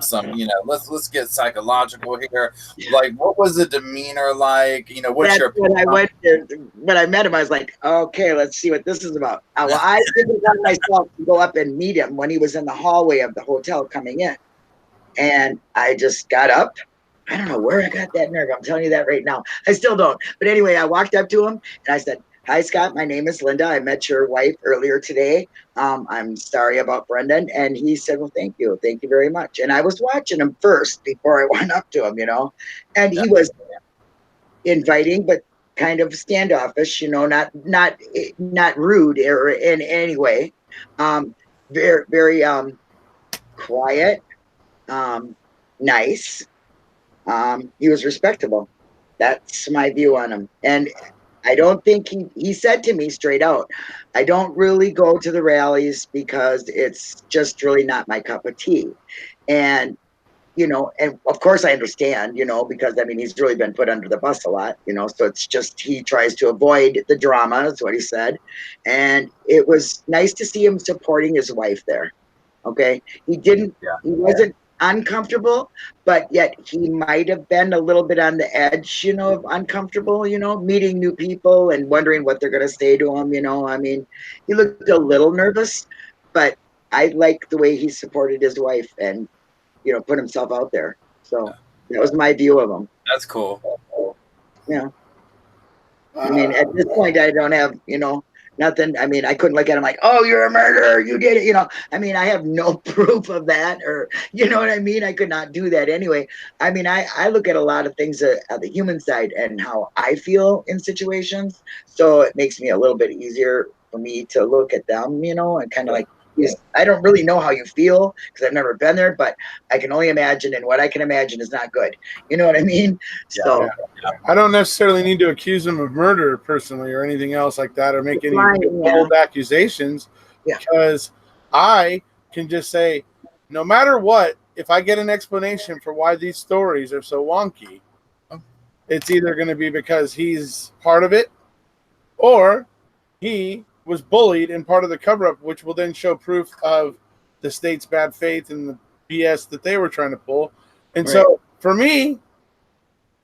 some let's get psychological here. Like, what was the demeanor like? What's your? When I went there, when I met him, I was like, okay, let's see what this is about. Well, I didn't want myself to go up and meet him when he was in the hallway of the hotel coming in, and I just got up. I don't know where I got that nerve. I'm telling you that right now. I still don't. But anyway, I walked up to him and I said, "Hi, Scott. My name is Linda. I met your wife earlier today. I'm sorry about Brendan." And he said, "Well, thank you. Thank you very much." And I was watching him first before I went up to him, and he was inviting, but kind of standoffish, not rude or in any way. Very, very quiet, nice. He was respectable. That's my view on him. And I don't think he said to me straight out, I don't really go to the rallies because it's just really not my cup of tea. And, you know, and of course I understand, you know, because I mean, he's really been put under the bus a lot, you know, so it's just, he tries to avoid the drama, is what he said. And it was nice to see him supporting his wife there. Okay. He wasn't uncomfortable, but yet he might have been a little bit on the edge, you know, of uncomfortable, you know, meeting new people and wondering what they're going to say to him. You know, I mean, he looked a little nervous, but I like the way he supported his wife and, you know, put himself out there. So that was my view of him. That's cool. Yeah. I mean, at this point, I don't have, you know, nothing. I mean, I couldn't look at him like, oh, you're a murderer. You did it. You know, I mean, I have no proof of that, or, you know what I mean? I could not do that anyway. I mean, I look at a lot of things at the human side and how I feel in situations. So it makes me a little bit easier for me to look at them, you know, and kind of like, I don't really know how you feel because I've never been there, but I can only imagine, and what I can imagine is not good. You know what I mean? So I don't necessarily need to accuse him of murder personally or anything else like that, or make any bold accusations, because I can just say, no matter what, if I get an explanation for why these stories are so wonky, it's either going to be because he's part of it or he was bullied and part of the cover-up, which will then show proof of the state's bad faith and the BS that they were trying to pull. And so for me,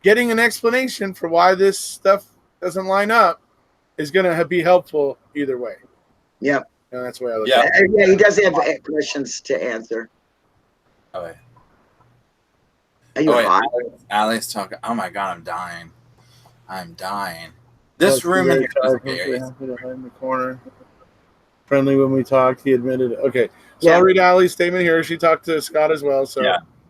getting an explanation for why this stuff doesn't line up is going to be helpful either way. Yeah. And that's the way I look at it. Yeah, he does have questions to answer. Oh, wait. Are you hot? Alex talking. Oh my God, I'm dying. I'm dying. This room in here in the corner. Friendly when we talked, he admitted it. Okay, so I'll read Allie's statement here. She talked to Scott as well. So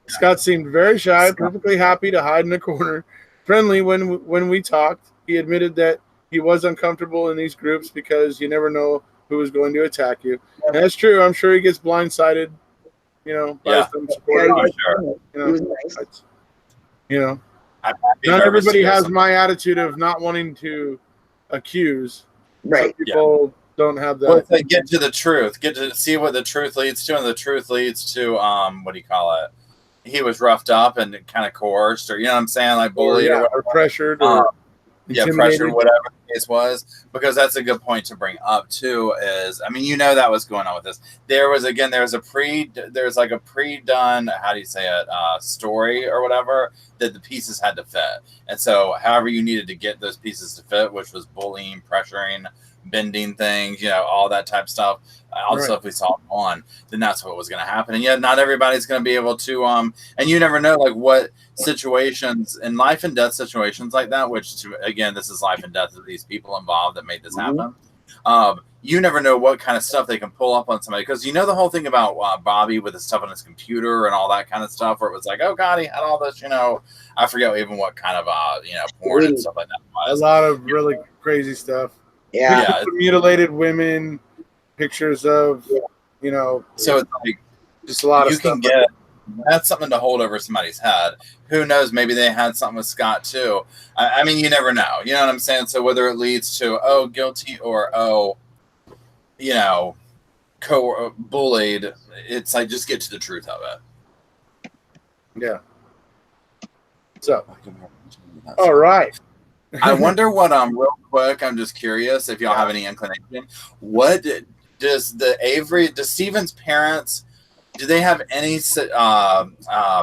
Scott seemed very shy, perfectly happy to hide in a corner. Friendly when we talked, he admitted that he was uncomfortable in these groups because you never know who is going to attack you. And that's true. I'm sure he gets blindsided, you know, by some supporters. You know, not everybody has my attitude of not wanting to accuse. Some people don't have that. Well, it's like get to the truth, get to see what the truth leads to, and the truth leads to what do you call it? He was roughed up and kind of coerced, or you know what I'm saying, like bullied or whatever, pressured, or pressured, whatever the case was. Because that's a good point to bring up too. Is I mean, you know that was going on with this. There's like a pre-done, how do you say it, story or whatever that the pieces had to fit, and so however you needed to get those pieces to fit, which was bullying, pressuring, bending things, you know, all that type of stuff. All the stuff we saw on, then that's what was going to happen. And yet, not everybody's going to be able to. And you never know, like what situations in life and death situations like that. Which, again, this is life and death of these people involved that made this happen. You never know what kind of stuff they can pull up on somebody, because you know the whole thing about Bobby with his stuff on his computer and all that kind of stuff, where it was like, oh God, he had all this, you know, I forget even what kind of porn and stuff like that was. A lot of really crazy stuff. Yeah, mutilated women, pictures of, you know. So it's like just a lot of stuff. That's something to hold over somebody's head. Who knows? Maybe they had something with Scott too. I mean, you never know. You know what I'm saying? So whether it leads to guilty or you know, bullied, it's like just get to the truth of it. Yeah. So, all right. I wonder what real quick, I'm just curious if y'all have any inclination. What does Steven's parents, do they have any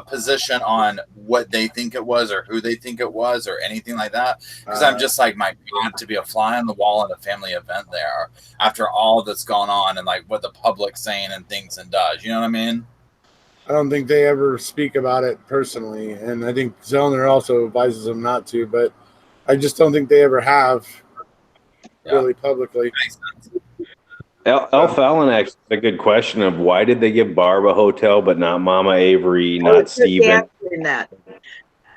position on what they think it was or who they think it was or anything like that? Because I'm just like, my God, to be a fly on the wall at a family event there after all that's gone on and like what the public's saying and thinks and does, you know what I mean? I don't think they ever speak about it personally, and I think Zellner also advises them not to, but I just don't think they ever have really publicly. Elf Allen asked a good question of why did they give Barb a hotel but not Mama Avery, not Steven?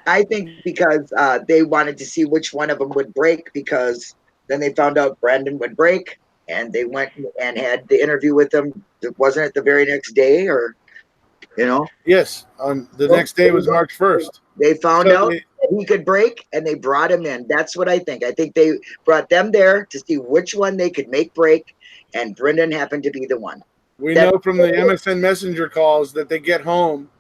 I think because they wanted to see which one of them would break, because then they found out Brandon would break, and they went and had the interview with him. Wasn't it the very next day, or, you know? Yes, on the next day was March 1st. They found out. he could break, and they brought him in. That's what I think. I think they brought them there to see which one they could make break, and Brendan happened to be the one. We know from the MSN Messenger calls that they get home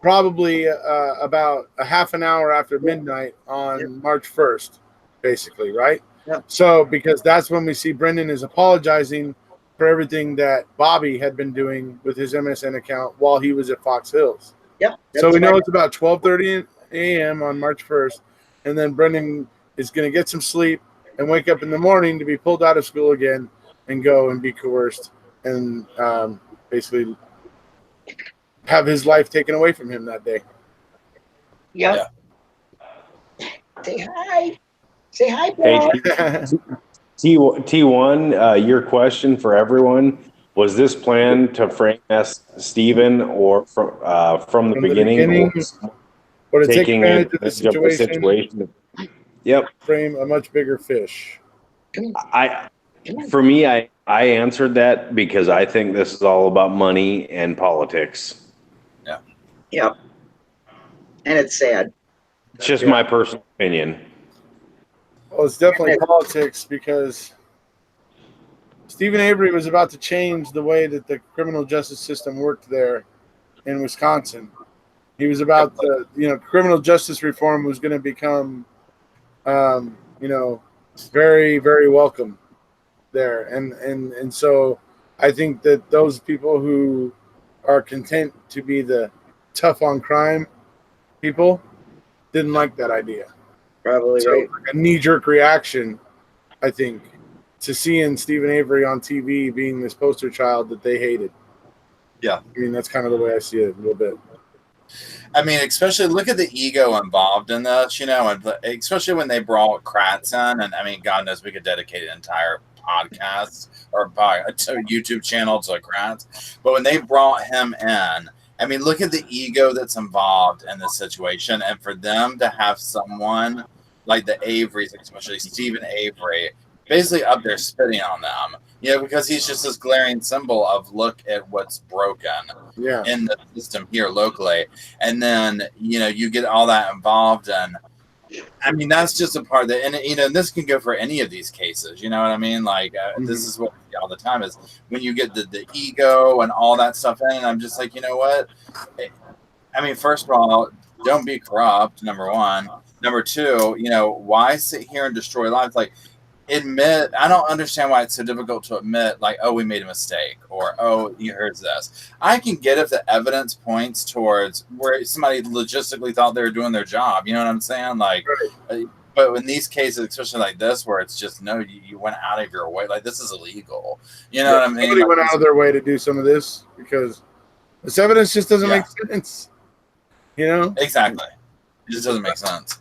probably about a half an hour after midnight on March 1st, basically, right? Yep. So, because that's when we see Brendan is apologizing for everything that Bobby had been doing with his MSN account while he was at Fox Hills. Yep. So we know it's about 12:30 a.m. on March 1st, and then Brendan is going to get some sleep and wake up in the morning to be pulled out of school again and go and be coerced and basically have his life taken away from him that day. Yeah. Say hi. Say hi, Paul. Hey, T1, your question for everyone, was this planned to frame Stephen or from the beginning or to take advantage of the situation? Yep. Frame a much bigger fish. For me, I answered that because I think this is all about money and politics. Yeah. Yep. And it's sad. It's just my personal opinion. Well, it's definitely politics because Stephen Avery was about to change the way that the criminal justice system worked there in Wisconsin. He was about to, criminal justice reform was going to become, very, very welcome there. And so I think that those people who are content to be the tough on crime people didn't like that idea. Probably so right. Like a knee-jerk reaction, I think, to seeing Stephen Avery on TV being this poster child that they hated. Yeah. I mean, that's kind of the way I see it a little bit. I mean, especially look at the ego involved in this, and especially when they brought Kratz in, and I mean, God knows we could dedicate an entire podcast or a YouTube channel to Kratz, but when they brought him in, I mean, look at the ego that's involved in this situation, and for them to have someone like the Averys, especially Stephen Avery, basically up there spitting on them, because he's just this glaring symbol of look at what's broken in the system here locally. And then, you get all that involved. And I mean, that's just a part that, and this can go for any of these cases, you know what I mean? Like, this is what we see all the time is when you get the ego and all that stuff in, and I'm just like, you know what? I mean, first of all, don't be corrupt, number one. Number two, why sit here and destroy lives? Like, I don't understand why it's so difficult to admit, like, oh, we made a mistake, or, oh, here's this. I can get if the evidence points towards where somebody logistically thought they were doing their job. You know what I'm saying? Like, but in these cases, especially like this, where it's just, no, you went out of your way. Like, this is illegal. You know what I mean? Somebody went out of their way to do some of this because this evidence just doesn't make sense. Exactly. It just doesn't make sense.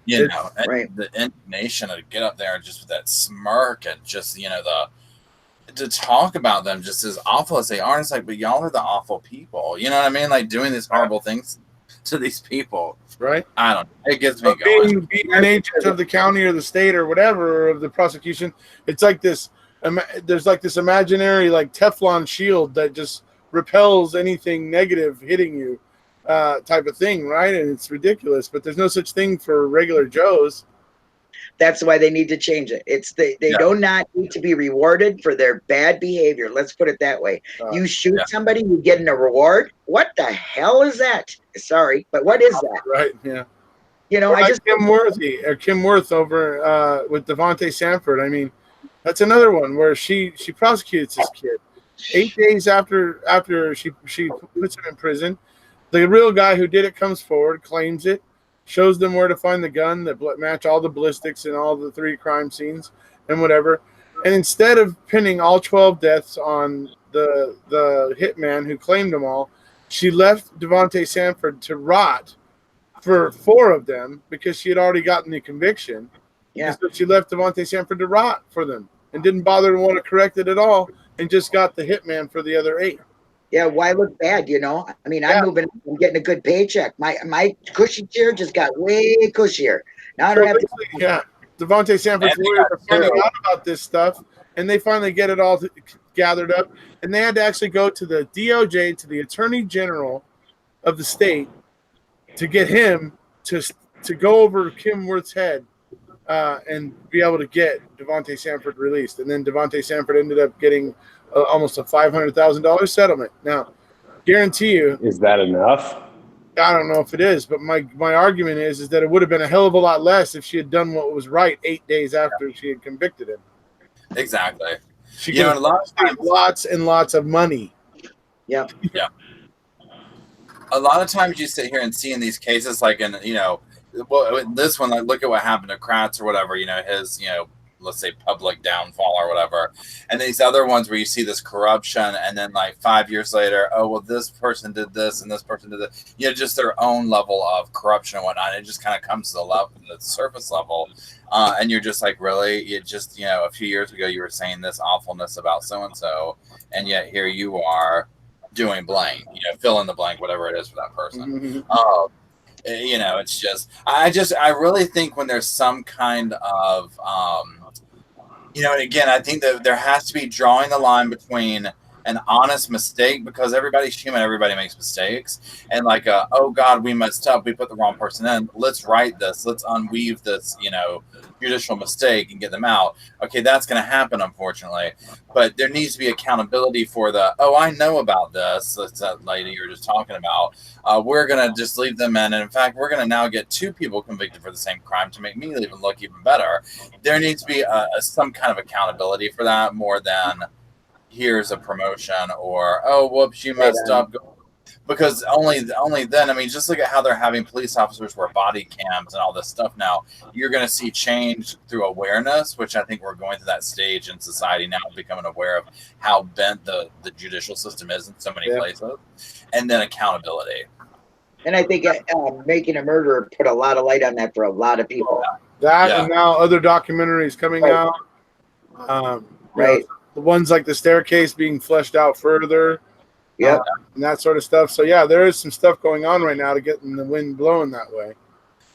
Right. The indignation to get up there and just with that smirk and just, to talk about them just as awful as they are. It's like, but y'all are the awful people. You know what I mean? Like doing these horrible things to these people. Right. I don't know. It gets me going. Being an agent of the county or the state or whatever, or of the prosecution, it's like this, there's like this imaginary like Teflon shield that just repels anything negative hitting you. Type of thing, right? And it's ridiculous, but there's no such thing for regular Joes. That's why they need to change it. It's they do not need to be rewarded for their bad behavior. Let's put it that way. You shoot somebody, you get a reward. What the hell is that? Sorry, but what is that? Right? Yeah. I just Kim Worth over with Devontae Sanford. I mean, that's another one where she prosecutes this kid 8 days after she puts him in prison. The real guy who did it comes forward, claims it, shows them where to find the gun that match all the ballistics in all the 3 crime scenes and whatever. And instead of pinning all 12 deaths on the hitman who claimed them all, she left Devontae Sanford to rot for 4 of them because she had already gotten the conviction. Yeah. And so she left Devontae Sanford to rot for them and didn't bother to want to correct it at all and just got the hitman for the other 8. Yeah, why look bad, I mean, I'm moving, I'm getting a good paycheck. My cushy chair just got way cushier. Now I don't have to. Yeah, Devontae Sanford's lawyers are finding out about this stuff, and they finally get it all gathered up, and they had to actually go to the DOJ, to the Attorney General of the state, to get him to to go over Kim Worth's head and be able to get Devontae Sanford released. And then Devontae Sanford ended up getting almost a $500,000 settlement. Now, guarantee you. Is that enough? I don't know if it is, but my argument is that it would have been a hell of a lot less if she had done what was right 8 days after she had convicted him. Exactly. She could have lots and lots of money. Yep. Yeah. A lot of times you sit here and see in these cases, like in, well, this one, like, look at what happened to Kratz or whatever, his, let's say public downfall or whatever. And these other ones where you see this corruption and then like 5 years later, oh, well, this person did this and this person did that. Just their own level of corruption and whatnot. It just kind of comes to the surface level. And you're just like, really? It just, a few years ago you were saying this awfulness about so-and-so. And yet here you are doing blank, fill in the blank, whatever it is for that person. Mm-hmm. It's just, I really think when there's some kind of, and again, I think that there has to be drawing the line between an honest mistake, because everybody's human, everybody makes mistakes, and like, oh God, we messed up, we put the wrong person in, let's write this, let's unweave this, judicial mistake and get them out. Okay, that's going to happen, unfortunately, but there needs to be accountability for I know about this. That's that lady you were just talking about. We're going to just leave them in, and in fact, we're going to now get 2 people convicted for the same crime to make me even look even better. There needs to be some kind of accountability for that, more than here's a promotion or, oh, whoops, you messed up. Because only then, just look at how they're having police officers wear body cams and all this stuff now. You're going to see change through awareness, which I think we're going through that stage in society now, becoming aware of how bent the judicial system is in so many places. And then accountability. And I think Making a Murderer put a lot of light on that for a lot of people. And now other documentaries coming out. Right. The ones like The Staircase being fleshed out further. Yeah, and that sort of stuff. So there is some stuff going on right now to get the wind blowing that way.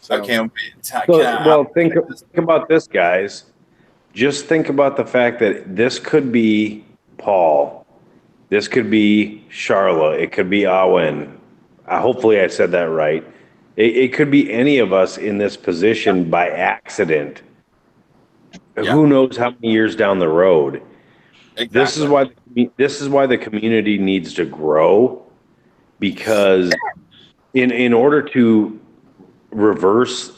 So, think about this, guys. Just think about the fact that this could be Paul, this could be Charlotte, it could be Owen. Hopefully, I said that right. It could be any of us in this position by accident. Who knows how many years down the road? Exactly. This is why the community needs to grow, because in order to reverse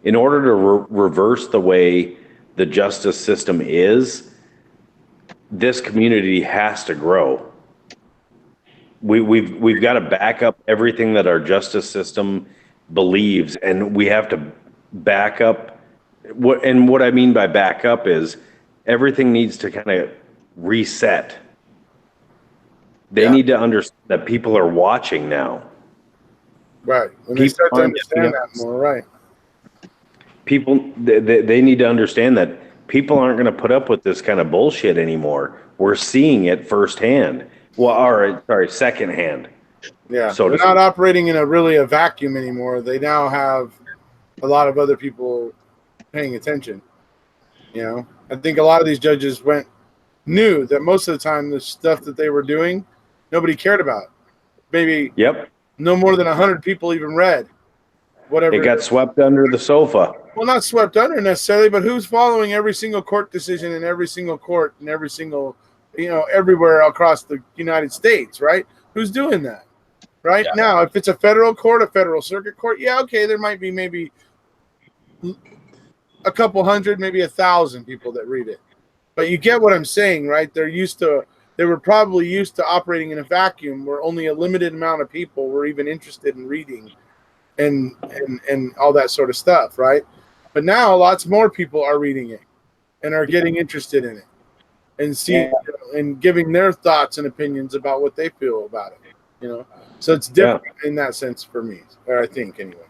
reverse the way the justice system is, this community has to grow. We've got to back up everything that our justice system believes, and we have to back up. What I mean by back up is everything needs to kind of reset. They need to understand that people are watching now. Right. When they start to understand that more, right. People, they need to understand that people aren't going to put up with this kind of bullshit anymore. We're seeing it firsthand. Secondhand. Yeah. So they're not operating in a vacuum anymore. They now have a lot of other people paying attention. I think a lot of these judges knew that most of the time the stuff that they were doing, nobody cared about. Maybe no more than 100 people even read whatever. It got swept under the sofa. Well, not swept under necessarily, but who's following every single court decision in every single court and every single, everywhere across the United States, right? Who's doing that? Right? Yeah. Now, if it's a federal court, a federal circuit court, okay, there might be maybe a couple hundred, maybe 1,000 people that read it. But you get what I'm saying, right? They were probably used to operating in a vacuum where only a limited amount of people were even interested in reading and all that sort of stuff, right? But now lots more people are reading it and are getting interested in it and and giving their thoughts and opinions about what they feel about it, So it's different in that sense for me, or I think anyway.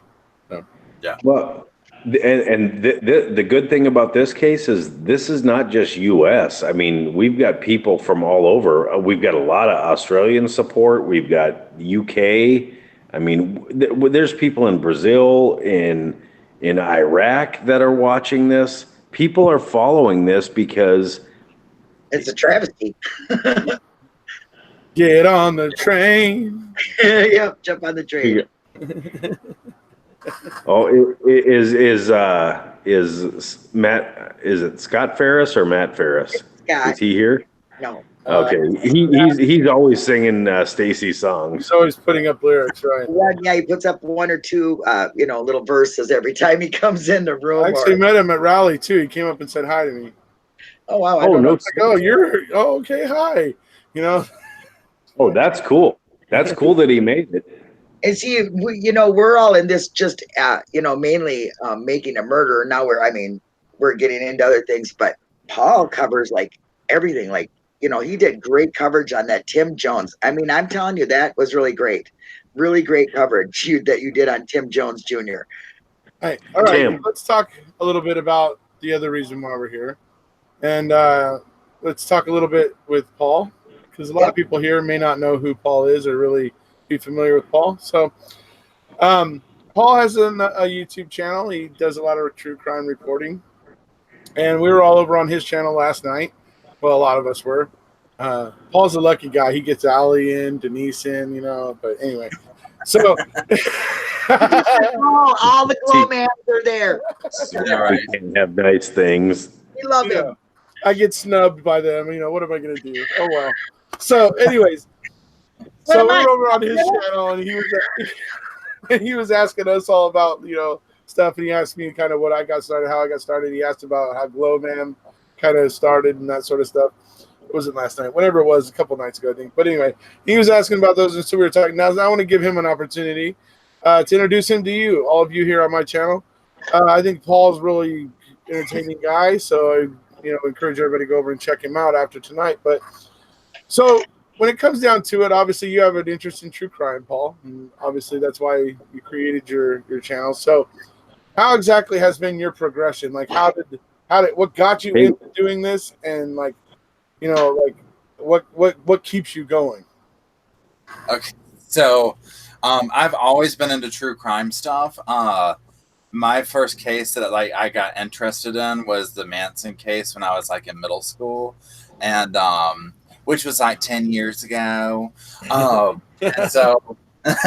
So. Yeah. Well, and the good thing about this case is this is not just U.S. We've got people from all over. We've got a lot of Australian support. We've got UK. There's people in Brazil, in Iraq that are watching this. People are following this because it's a travesty. Get on the train. Yep, jump on the train. Oh, is Matt? Is it Scott Ferris or Matt Ferris? Scott. Is he here? No. Okay, he's always singing Stacy songs. He's always putting up lyrics, right? Yeah, he puts up one or two, little verses every time he comes in the room. I actually met him at Raleigh too. He came up and said hi to me. Oh wow! Okay, hi. Oh, that's cool. That's cool that he made it. And see, we're all in this just, mainly making a murder. Now we're getting into other things, but Paul covers like everything. Like, he did great coverage on that Tim Jones. I mean, I'm telling you, that was really great coverage that you did on Tim Jones Jr. Hey, all right, Tim. Let's talk a little bit about the other reason why we're here, and let's talk a little bit with Paul, because a lot of people here may not know who Paul is or really be familiar with Paul. So, Paul has a YouTube channel. He does a lot of true crime reporting, and we were all over on his channel last night. Well, a lot of us were. Paul's a lucky guy. He gets Allie in, Denise in, But anyway, so all the glow mans are there. We can have nice things. We love him. I get snubbed by them. What am I going to do? Oh well. So, anyways, so we're over on his channel, and he was asking us all about stuff, and he asked me kind of what I got started, how I got started. He asked about how Glowman kind of started and that sort of stuff. It wasn't last night, whenever it was, a couple nights ago, I think. But anyway, he was asking about those, and so we were talking. Now I want to give him an opportunity to introduce him to you, all of you here on my channel. I think Paul's really entertaining guy, so I encourage everybody to go over and check him out after tonight. But so when it comes down to it, obviously you have an interest in true crime, Paul, and obviously that's why you created your channel. So how exactly has been your progression? Like what got you into doing this, and what keeps you going? Okay, so I've always been into true crime stuff. My first case that I got interested in was the Manson case when I was in middle school, and which was 10 years ago. And so but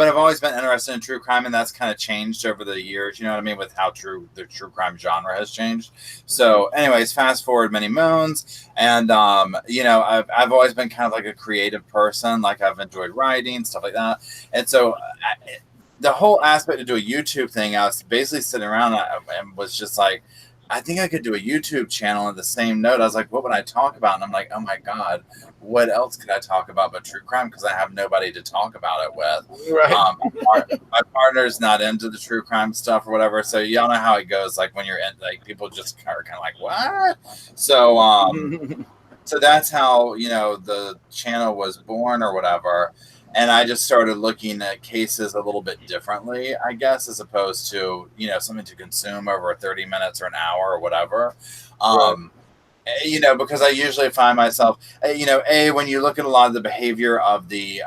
I've always been interested in true crime, and that's kind of changed over the years, you know what I mean, with how the true crime genre has changed. So anyways, fast forward many moons, and I've always been kind of like a creative person. Like, I've enjoyed writing, stuff like that. And so the whole aspect to do a YouTube thing, I was basically sitting around and was just like, I think I could do a YouTube channel in the same note. I was like, what would I talk about? And I'm like, oh my God, what else could I talk about but true crime? Because I have nobody to talk about it with. Right. My partner's not into the true crime stuff or whatever. So y'all know how it goes. Like, when you're in, people just are kind of like, what? So, so that's how, the channel was born or whatever. And I just started looking at cases a little bit differently, I guess, as opposed to, something to consume over 30 minutes or an hour or whatever. Right. Because I usually find myself, when you look at a lot of the behavior of the,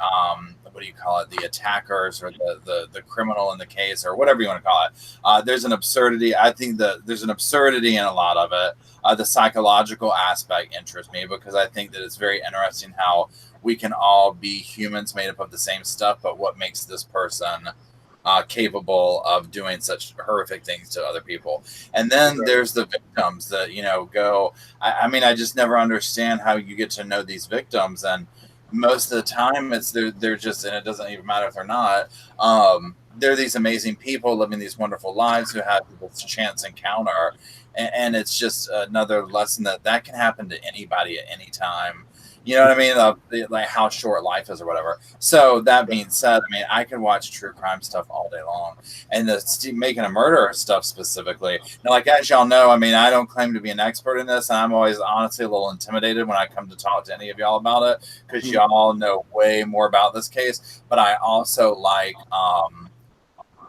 the attackers or the criminal in the case, or whatever you want to call it, there's an absurdity. I think there's an absurdity in a lot of it. The psychological aspect interests me, because I think that it's very interesting how we can all be humans made up of the same stuff, but what makes this person capable of doing such horrific things to other people? And then there's the victims that, go, I just never understand how you get to know these victims. And most of the time they're just, and it doesn't even matter if they're not, they're these amazing people living these wonderful lives who have this chance encounter. And it's just another lesson that can happen to anybody at any time. You know what I mean? Like how short life is or whatever. So that being said, I can watch true crime stuff all day long. And the making a murder stuff specifically. Now, like, as y'all know, I don't claim to be an expert in this. And I'm always honestly a little intimidated when I come to talk to any of y'all about it, because y'all know way more about this case. But I also like...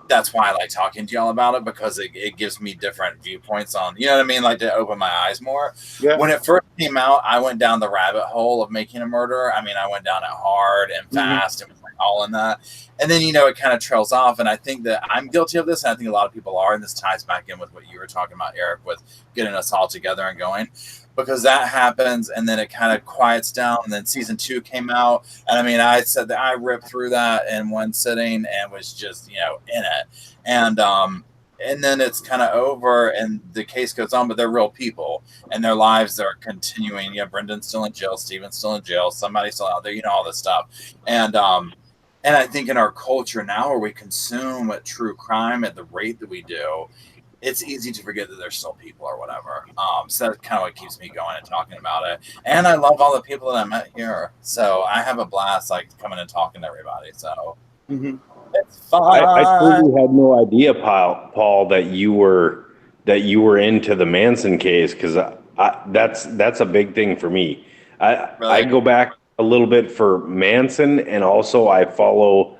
that's why I like talking to y'all about it, because it gives me different viewpoints on, you know what I mean? Like, to open my eyes more. Yeah. When it first came out, I went down the rabbit hole of making a murder. I went down it hard and fast. It was like all in that. And then, you know, it kind of trails off. And I think that I'm guilty of this. And I think a lot of people are. And this ties back in with what you were talking about, Eric, with getting us all together and going. Because that happens, and then it kind of quiets down, and then season 2 came out, and I mean, I said that I ripped through that in one sitting and was just, you know, in it, and then it's kind of over, and the case goes on, but they're real people, and their lives are continuing. Yeah, Brendan's still in jail, Steven's still in jail, somebody's still out there, you know, all this stuff, and I think in our culture now, where we consume true crime at the rate that we do, it's easy to forget that there's still people or whatever. So that's kind of what keeps me going and talking about it. And I love all the people that I met here. So I have a blast, like, coming and talking to everybody. So it's fun. I totally had no idea, Paul, that you were into the Manson case, because that's a big thing for me. I go back a little bit for Manson, and also I follow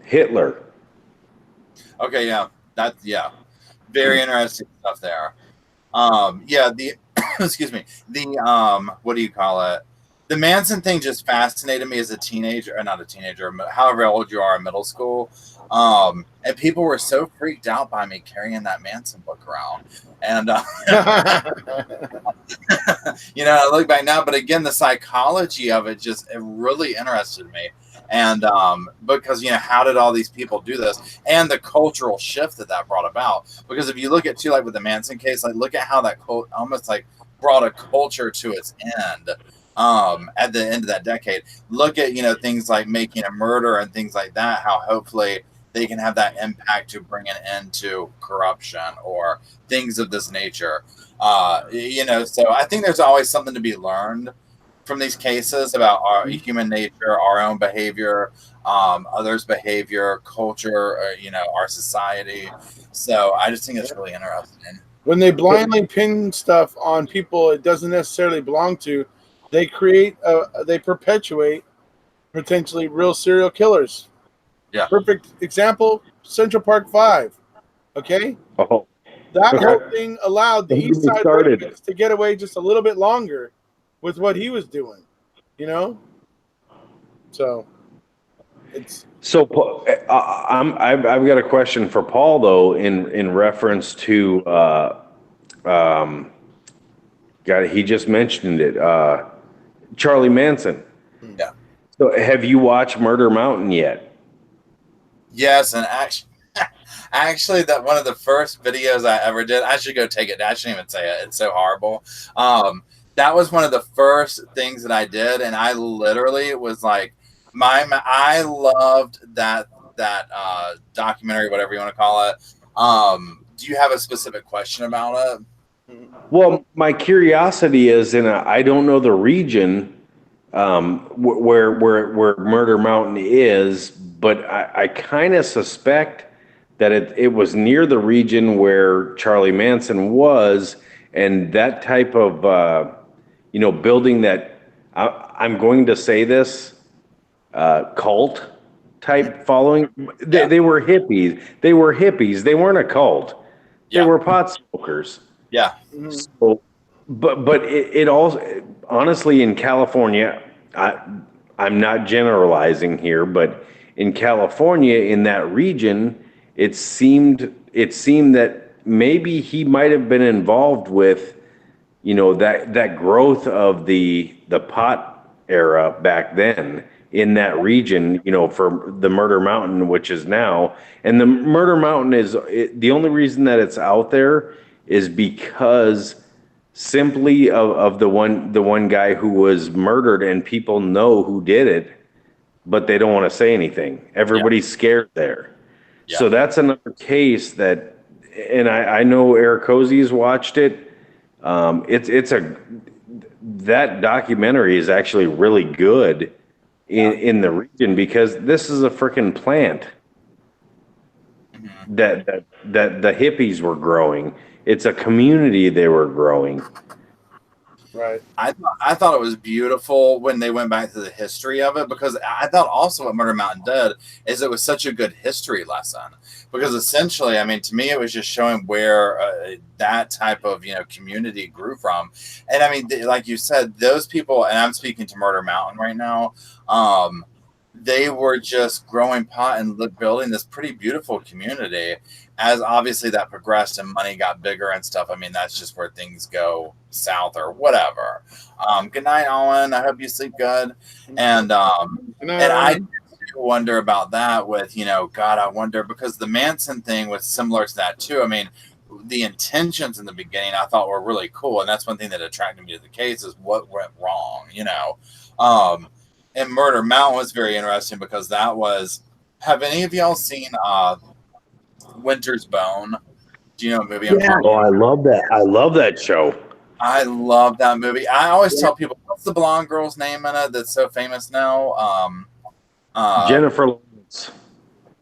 Hitler. Okay, yeah. Very interesting stuff there. Excuse me. What do you call it? The Manson thing just fascinated me as a teenager, or not a teenager, however old you are in middle school. And people were so freaked out by me carrying that Manson book around. And, you know, I look back now, but again, the psychology of it it really interested me. And because, you know, how did all these people do this, and the cultural shift that brought about? Because if you look at, too, like with the Manson case, like, look at how that almost like brought a culture to its end at the end of that decade. Look at, you know, things like making a murder and things like that, how hopefully they can have that impact to bring an end to corruption or things of this nature. You know, so I think there's always something to be learned from these cases about our human nature, our own behavior, others' behavior, culture, you know, our society. So I just think it's really interesting. When they blindly pin stuff on people it doesn't necessarily belong to, they perpetuate potentially real serial killers. Yeah. Perfect example, Central Park 5. Okay? Oh. That whole thing allowed the East Side Hooligans to get away just a little bit longer with what he was doing, you know. So it's I've got a question for Paul, though, in reference to he just mentioned it, Charlie Manson. Yeah. So have you watched Murder Mountain yet? Yes, and actually, that one of the first videos I ever did. I should go take it. I shouldn't even say it. It's so horrible. That was one of the first things that I did, and I literally was like, I loved that documentary, whatever you want to call it. Do you have a specific question about it? Well, my curiosity is, and I don't know the region where Murder Mountain is, but I kind of suspect that it was near the region where Charlie Manson was, and that type of you know, building that, I'm going to say this, cult type following. They were hippies. They weren't a cult. They were pot smokers. Yeah. So, but it also, honestly, in California, I'm not generalizing here, but in California, in that region, it seemed that maybe he might have been involved with, you know, that growth of the pot era back then in that region, you know, for the Murder Mountain, which is now. And the Murder Mountain is the only reason that it's out there is because simply of the one guy who was murdered, and people know who did it, but they don't want to say anything. Everybody's scared there. Yeah. So that's another case that, and I know Erekose's watched it. That documentary is actually really good in the region, because this is a freaking plant that the hippies were growing. It's a community they were growing. Right. I thought it was beautiful when they went back to the history of it, because I thought also what Murder Mountain did is it was such a good history lesson, because essentially, I mean, to me, it was just showing where that type of, you know, community grew from. And I mean, like you said, those people, and I'm speaking to Murder Mountain right now, they were just growing pot and building this pretty beautiful community. As obviously that progressed and money got bigger and stuff, I mean, that's just where things go south or whatever. Good night, Owen. I hope you sleep good. And I wonder about that with, God, I wonder, because the Manson thing was similar to that too. I mean, the intentions in the beginning I thought were really cool, and that's one thing that attracted me to the case is what went wrong, and Murder Mountain was very interesting because that was. Have any of y'all seen Winter's Bone? Do you know what movie I'm talking about? I love that. I love that show. I love that movie. I always tell people, what's the blonde girl's name in it that's so famous now? Jennifer Lawrence.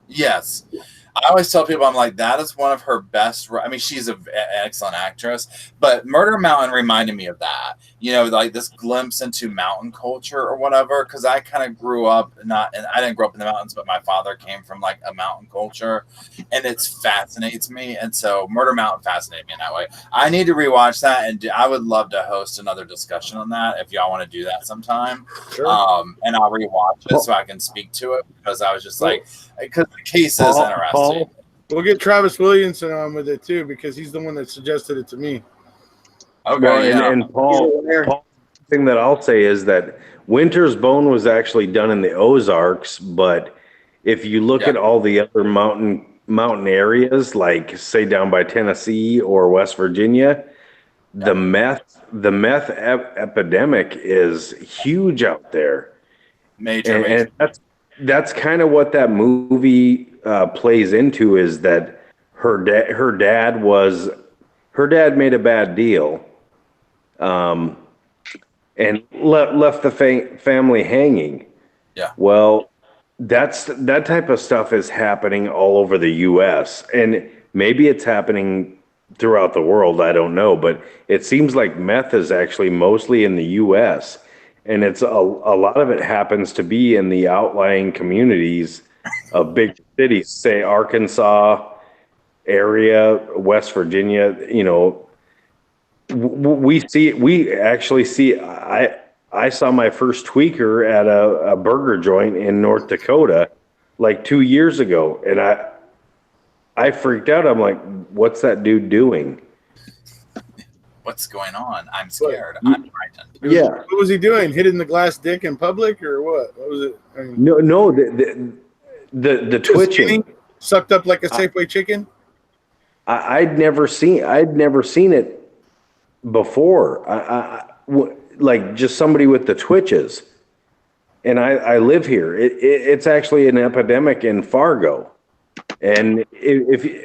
Yes. I always tell people, I'm like, that is one of her best. I mean, she's an excellent actress, but Murder Mountain reminded me of that. Like this glimpse into mountain culture or whatever. Because I kind of grew up and I didn't grow up in the mountains, but my father came from like a mountain culture, and it fascinates me. And so Murder Mountain fascinated me in that way. I need to rewatch that, and I would love to host another discussion on that if y'all want to do that sometime. Sure. And I'll rewatch it so I can speak to it because I was just like, because the case is interesting. We'll get Travis Williamson on with it too because he's the one that suggested it to me. Okay, well, and Paul, the thing that I'll say is that Winter's Bone was actually done in the Ozarks, but if you look at all the other mountain areas, like say down by Tennessee or West Virginia, the meth epidemic is huge out there. Major. And that's kind of what that movie plays into, is that her dad made a bad deal, and left the family hanging. Yeah. Well, that type of stuff is happening all over the U.S. and maybe it's happening throughout the world. I don't know, but it seems like meth is actually mostly in the U.S. And it's a lot of it happens to be in the outlying communities of big cities, say Arkansas area, West Virginia. We actually see. I saw my first tweaker at a burger joint in North Dakota like 2 years ago, and I freaked out. I'm like, what's that dude doing? What's going on? I'm scared. I'm frightened. Yeah. What was he doing? Hitting the glass dick in public or what? What was it? I mean, no, the twitching. Sucked up like a Safeway chicken? I'd never seen it before. Like just somebody with the twitches. And I live here. It's actually an epidemic in Fargo. And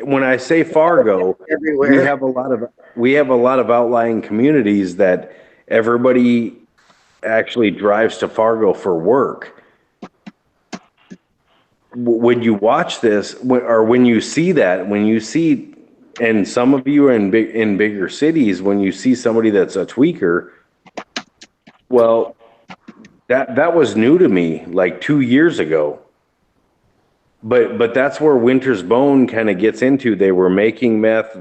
when I say Fargo, everywhere. we have a lot of outlying communities that everybody actually drives to Fargo for work. When you watch this, when you see, and some of you are in bigger cities, when you see somebody that's a tweaker, well, that was new to me like 2 years ago. But that's where Winter's Bone kind of gets into. They were making meth.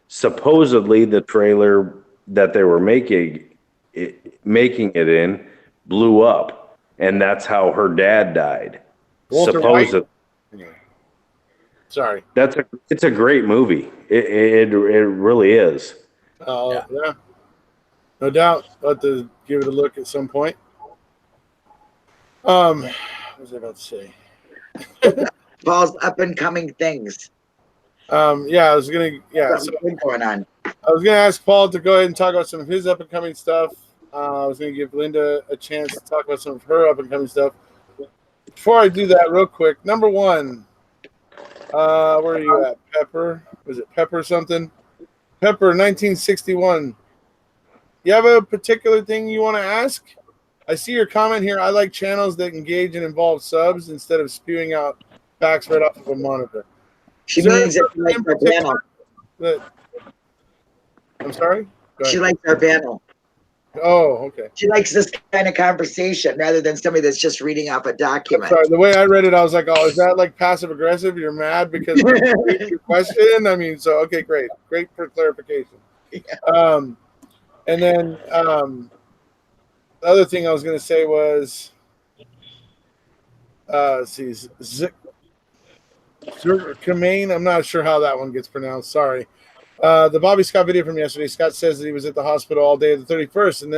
Supposedly the trailer that they were making it in blew up, and that's how her dad died. Supposedly. Sorry. It's a great movie. It really is. Yeah. No doubt. I'll have to give it a look at some point. What was I about to say? Paul's up and coming things. I was gonna. Going on. I was gonna ask Paul to go ahead and talk about some of his up and coming stuff. I was gonna give Linda a chance to talk about some of her up and coming stuff. Before I do that, real quick, number one. Where are you at? Pepper? Was it Pepper something? Pepper, 1961. You have a particular thing you want to ask? I see your comment here. I like channels that engage and involve subs instead of spewing out facts right off of a monitor. She means it like our panel. I'm sorry? She likes our panel. Oh, okay. She likes this kind of conversation rather than somebody that's just reading off a document. Sorry, the way I read it, I was like, oh, is that like passive aggressive? You're mad because of your question? I mean, so, okay, great. Great for clarification. Yeah. And then the other thing I was going to say was, see, Kamain. I'm not sure how that one gets pronounced. Sorry. The Bobby Scott video from yesterday. Scott says that he was at the hospital all day of the 31st, and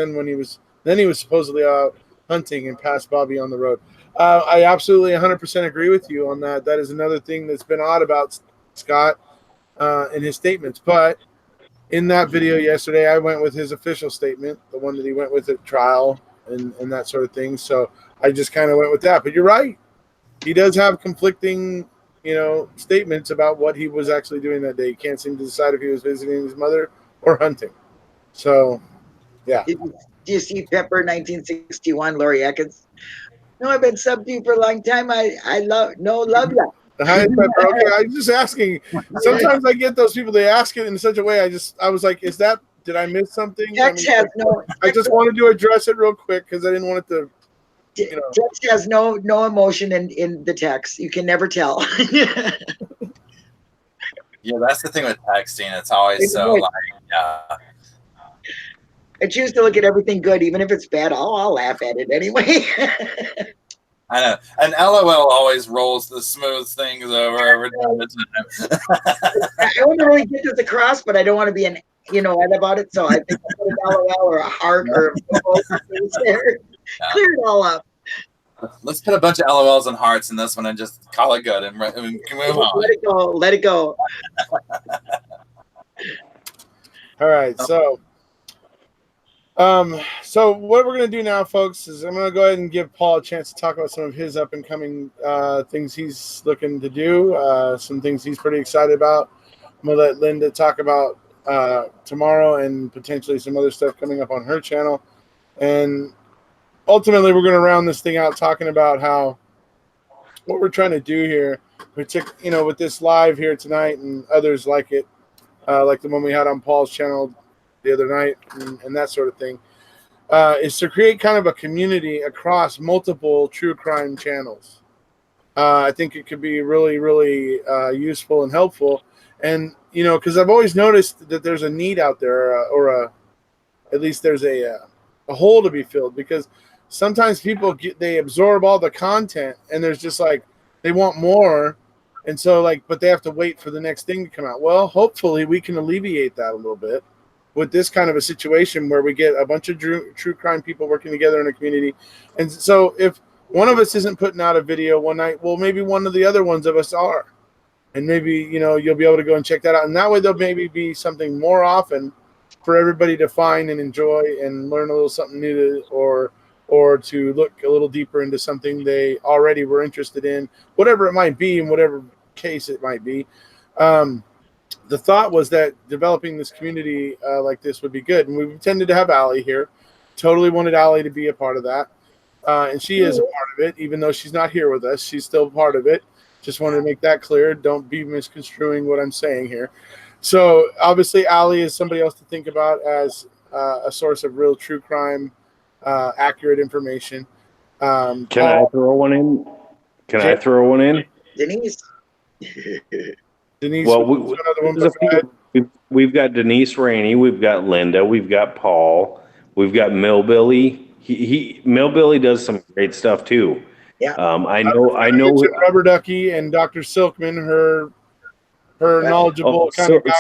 then he was supposedly out hunting and passed Bobby on the road. I absolutely 100% agree with you on that. That is another thing that's been odd about Scott in his statements. But in that video yesterday, I went with his official statement, the one that he went with at trial and that sort of thing. So I just kind of went with that. But you're right. He does have conflicting, statements about what he was actually doing that day. He can't seem to decide if he was visiting his mother or hunting. So, yeah. Do you see Pepper 1961, Lori Atkins? No, I've been subbed to you for a long time. I love you. Hi, Pepper. Okay, I'm just asking. Sometimes I get those people, they ask it in such a way. I was like, did I miss something? Text has no. I just wanted to address it real quick because I didn't want it to. Text has no emotion in the text. You can never tell. Yeah, that's the thing with texting. It's always I choose to look at everything good, even if it's bad. I'll laugh at it anyway. I know. And LOL always rolls the smooth things over every time. I want to really get this across, but I don't want to be head about it. So I think I put an LOL or a heart or clear it all up. Let's put a bunch of LOLs and hearts in this one and just call it good and move on. Let it go. Let it go. All right. So what we're going to do now, folks, is I'm going to go ahead and give Paul a chance to talk about some of his up and coming things he's looking to do, some things he's pretty excited about. I'm going to let Linda talk about tomorrow and potentially some other stuff coming up on her channel. And ultimately, we're going to round this thing out talking about how what we're trying to do here, with this live here tonight and others like it, like the one we had on Paul's channel the other night and that sort of thing, is to create kind of a community across multiple true crime channels. I think it could be really, really useful and helpful. And, because I've always noticed that there's a need out there at least there's a hole to be filled, because sometimes people they absorb all the content and there's just they want more. And so but they have to wait for the next thing to come out. Well, hopefully we can alleviate that a little bit with this kind of a situation where we get a bunch of true crime people working together in a community. And so if one of us isn't putting out a video one night, well, maybe one of the other ones of us are. And maybe, you'll be able to go and check that out. And that way there'll maybe be something more often for everybody to find and enjoy and learn a little something new or to look a little deeper into something they already were interested in, whatever it might be, in whatever case it might be. The thought was that developing this community like this would be good. And we tended to have Allie here. Totally wanted Allie to be a part of that. And she is a part of it, even though she's not here with us. She's still part of it. Just wanted to make that clear. Don't be misconstruing what I'm saying here. So obviously Allie is somebody else to think about as a source of real true crime, accurate information. Can I throw one in? I throw one in? Denise. Well, we've got Denise Rainey, we've got Linda, we've got Paul, we've got Millbilly. Millbilly does some great stuff too. Yeah. I know. Rubber Ducky and Dr. Silkman, her knowledgeable kind of guy.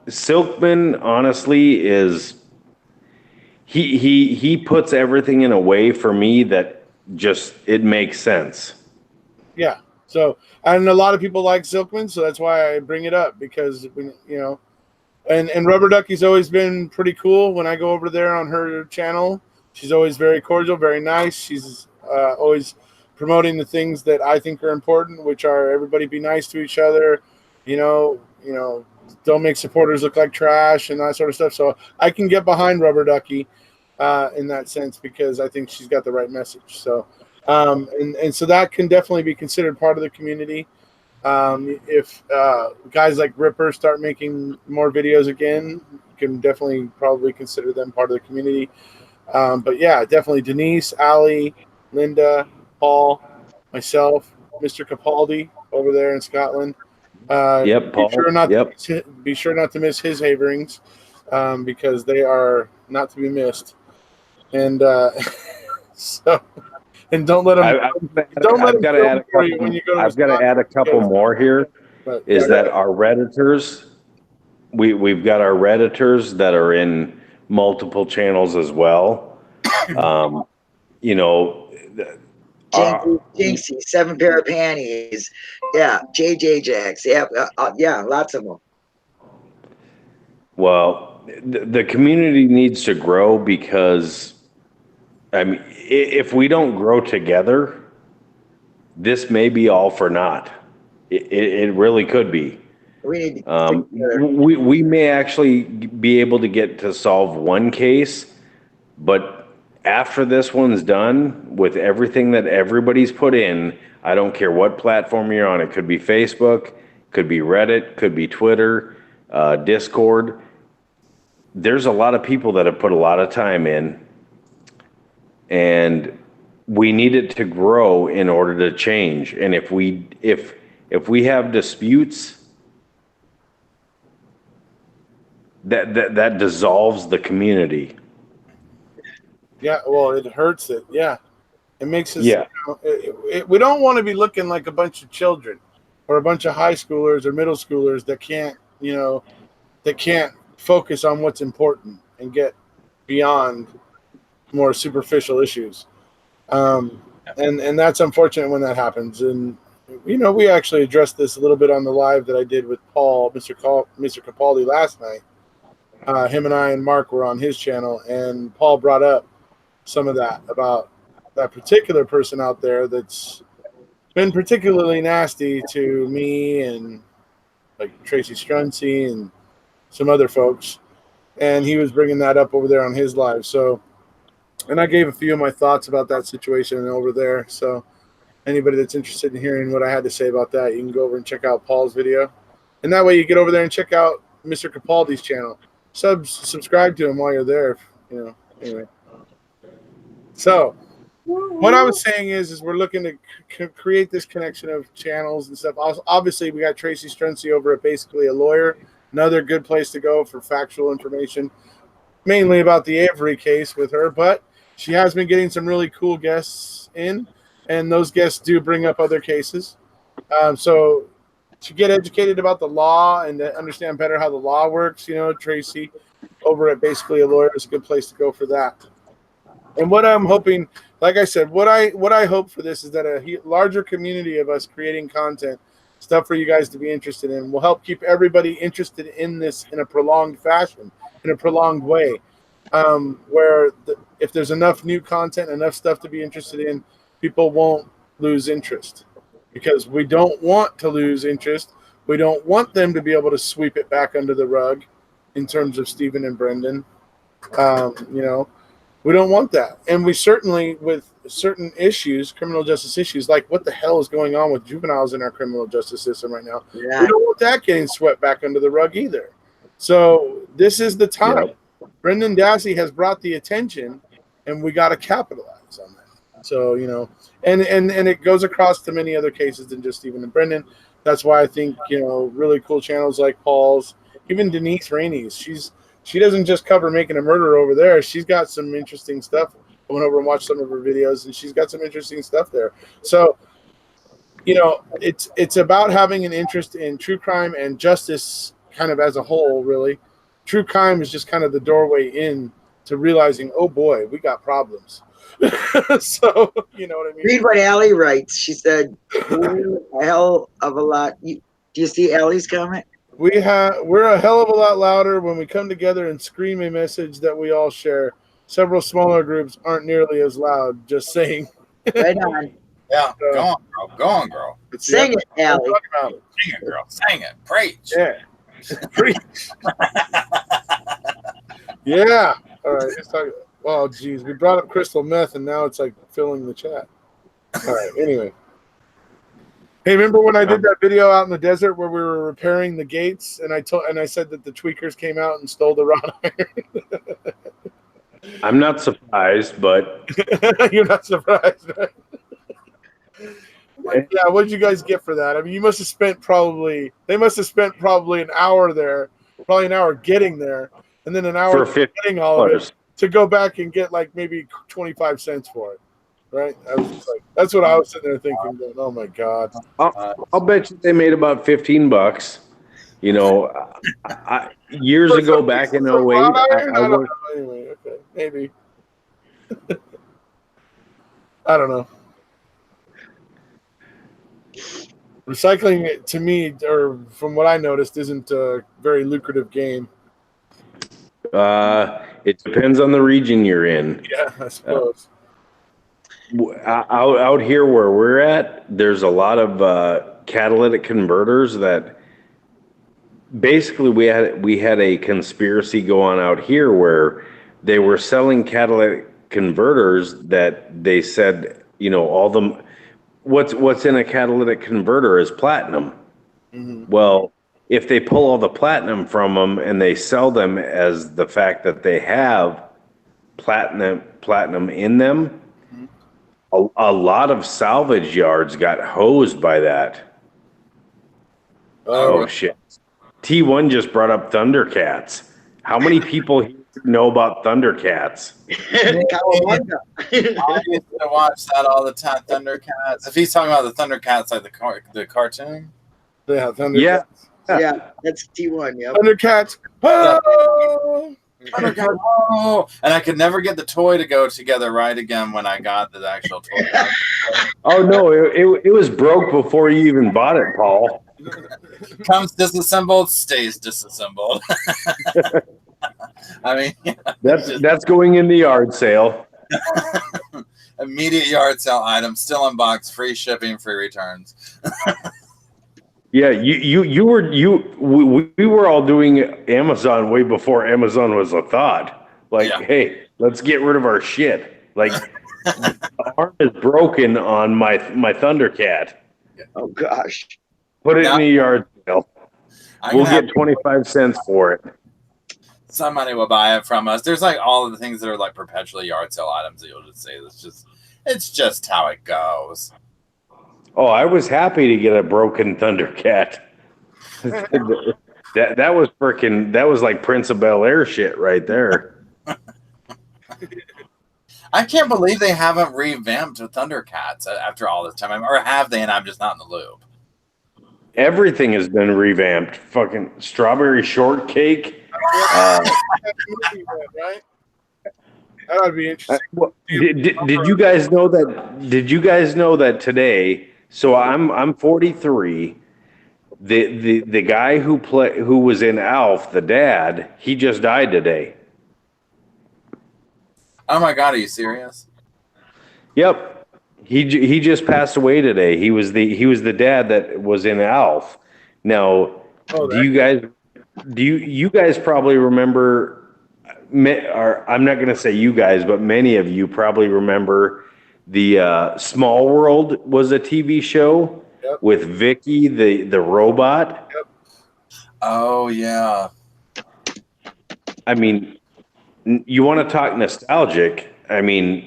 Silkman, honestly, is he puts everything in a way for me that just it makes sense. Yeah. So, and a lot of people like Silkman, so that's why I bring it up, because and Rubber Ducky's always been pretty cool. When I go over there on her channel, she's always very cordial, very nice. She's always promoting the things that I think are important, which are everybody be nice to each other, don't make supporters look like trash and that sort of stuff. So I can get behind Rubber Ducky in that sense, because I think she's got the right message. So. And so that can definitely be considered part of the community. If guys like Ripper start making more videos again, you can definitely probably consider them part of the community. But yeah, definitely Denise, Allie, Linda, Paul, myself, Mr. Capaldi over there in Scotland. Paul. Be sure not to miss his haverings, because they are not to be missed. And so... And don't let them. I've got to add a couple. When you go to I've got to add a couple more here. But, is that our Redditors? We've got our Redditors that are in multiple channels as well. You know, Jinxie, 7 pair of panties. Yeah, JJ Jacks. Yeah, yeah, lots of them. Well, the community needs to grow because, I mean, if we don't grow together, this may be all for naught. It really could be. We need to we may actually be able to get to solve one case, but after this one's done, with everything that everybody's put in, I don't care what platform you're on. It could be Facebook, could be Reddit, could be Twitter, Discord. There's a lot of people that have put a lot of time in, and we need it to grow in order to change. And if we have disputes, that dissolves the community. Yeah, well, it hurts it. Yeah, it makes us. Yeah. We don't want to be looking like a bunch of children, or a bunch of high schoolers or middle schoolers that can't, that can't focus on what's important and get beyond more superficial issues. And that's unfortunate when that happens. And we actually addressed this a little bit on the live that I did with Paul, Mr. Capaldi last night. Him and I and Mark were on his channel, and Paul brought up some of that about that particular person out there that's been particularly nasty to me and like Tracy Struncy and some other folks. And he was bringing that up over there on his live. So, and I gave a few of my thoughts about that situation over there. So anybody that's interested in hearing what I had to say about that, you can go over and check out Paul's video. And that way you get over there and check out Mr. Capaldi's channel. Subscribe to him while you're there, anyway. So what I was saying is we're looking to create this connection of channels and stuff. Obviously, we got Tracy Struncy over at Basically a Lawyer, another good place to go for factual information, mainly about the Avery case with her. But she has been getting some really cool guests in, and those guests do bring up other cases. So to get educated about the law and to understand better how the law works, Tracy over at Basically a Lawyer is a good place to go for that. And what I'm hoping, like I said, what I hope for this is that a larger community of us creating content, stuff for you guys to be interested in, will help keep everybody interested in this in a prolonged fashion, in a prolonged way, where if there's enough new content, enough stuff to be interested in, people won't lose interest. Because we don't want to lose interest. We don't want them to be able to sweep it back under the rug in terms of Stephen and Brendan. We don't want that. And we certainly, with certain issues, criminal justice issues, like what the hell is going on with juveniles in our criminal justice system right now, we don't want that getting swept back under the rug either. So this is the time. Yep. Brendan Dassey has brought the attention, and we got to capitalize on that. So, and it goes across to many other cases than just Stephen and Brendan. That's why I think, really cool channels like Paul's, even Denise Rainey's, she doesn't just cover making a murder over there. She's got some interesting stuff. I went over and watched some of her videos, and she's got some interesting stuff there. So, it's about having an interest in true crime and justice kind of as a whole, really. True crime is just kind of the doorway in to realizing, oh boy, we got problems. So, you know what I mean? Read what Allie writes. She said, we're a hell of a lot. Do you see Allie's comment? We're a hell of a lot louder when we come together and scream a message that we all share. Several smaller groups aren't nearly as loud. Just saying. Right on. Yeah, go on, girl. Sing it, Allie. Sing it, girl. Sing it. Preach. Yeah. Preach. Yeah. All right. Let's talk. Oh, geez. We brought up crystal meth, and now it's like filling the chat. All right. Anyway. Hey, remember when I did that video out in the desert where we were repairing the gates, and I said that the tweakers came out and stole the wrought iron? I'm not surprised, but you're not surprised, right? Yeah, what did you guys get for that? I mean, they must have spent probably an hour there, probably an hour getting there, and then an hour for getting all of it to go back and get like maybe 25 cents for it. right? I was just like, that's what I was sitting there thinking. Going, oh my god! I'll bet you they made about $15. You know, years ago, back in 08, I worked. Anyway, okay, maybe. I don't know. Recycling, to me, or from what I noticed, isn't a very lucrative game. It depends on the region you're in. Yeah, I suppose. Out here where we're at, there's a lot of catalytic converters that basically we had a conspiracy go on out here where they were selling catalytic converters that they said, you know, all them what's in a catalytic converter is platinum. Mm-hmm. Well, if they pull all the platinum from them and they sell them as the fact that they have platinum in them, a lot of salvage yards got hosed by that. Oh shit. T1 just brought up Thundercats. How many people here know about Thundercats? Cowabunga. I used to watch that all the time, Thundercats. If he's talking about the Thundercats, like the cartoon. Yeah, Thundercats. Yeah, that's T1. Yep. Thundercats. Oh! Thundercats. Oh! And I could never get the toy to go together right again when I got the actual toy. Oh no, it was broke before you even bought it, Paul. Comes disassembled, stays disassembled. I mean, yeah, that's going in the yard sale. Immediate yard sale item, still unboxed, free shipping, free returns. Yeah, we were all doing Amazon way before Amazon was a thought. Like, yeah. Hey, let's get rid of our shit. Like, the arm is broken on my Thundercat. Oh gosh. Put it in the yard sale. We'll get 25 cents for it. Somebody will buy it from us. There's like all of the things that are like perpetually yard sale items that you'll just say it's just how it goes. Oh, I was happy to get a broken Thundercat. that was like Prince of Bel-Air shit right there. I can't believe they haven't revamped the Thundercats after all this time. Or have they, and I'm just not in the loop. Everything has been revamped. Fucking strawberry shortcake. Right? That would be interesting. Did you guys know that? Did you guys know that today? So I'm 43. The guy who was in Alf, the dad, he just died today. Oh my God, are you serious? Yep. He just passed away today. He was the dad that was in Alf. Now, do you guys probably remember, or I'm not going to say you guys, but many of you probably remember the Small World was a TV show with Vicky, the robot. Yep. Oh yeah. I mean, you want to talk nostalgic? I mean,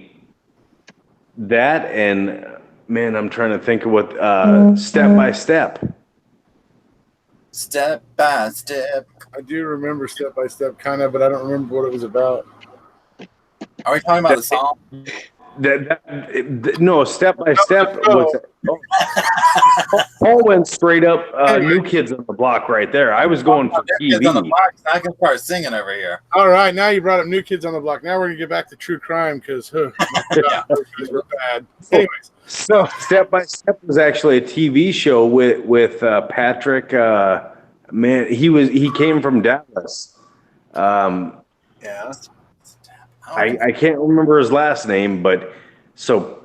that and man, I'm trying to think of what Step by Step. Step by Step. I do remember Step by Step, kind of, but I don't remember what it was about. Are we talking about the song? No, Step by Step. Paul went straight up. New Kids on the Block, right there. I was going for TV. Kids on the Block. I can start singing over here. All right, now you brought up New Kids on the Block. Now we're gonna get back to true crime because those guys were bad. Anyways, so Step by Step was actually a TV show with Patrick. Man, he came from Dallas. Yeah. I can't remember his last name, but so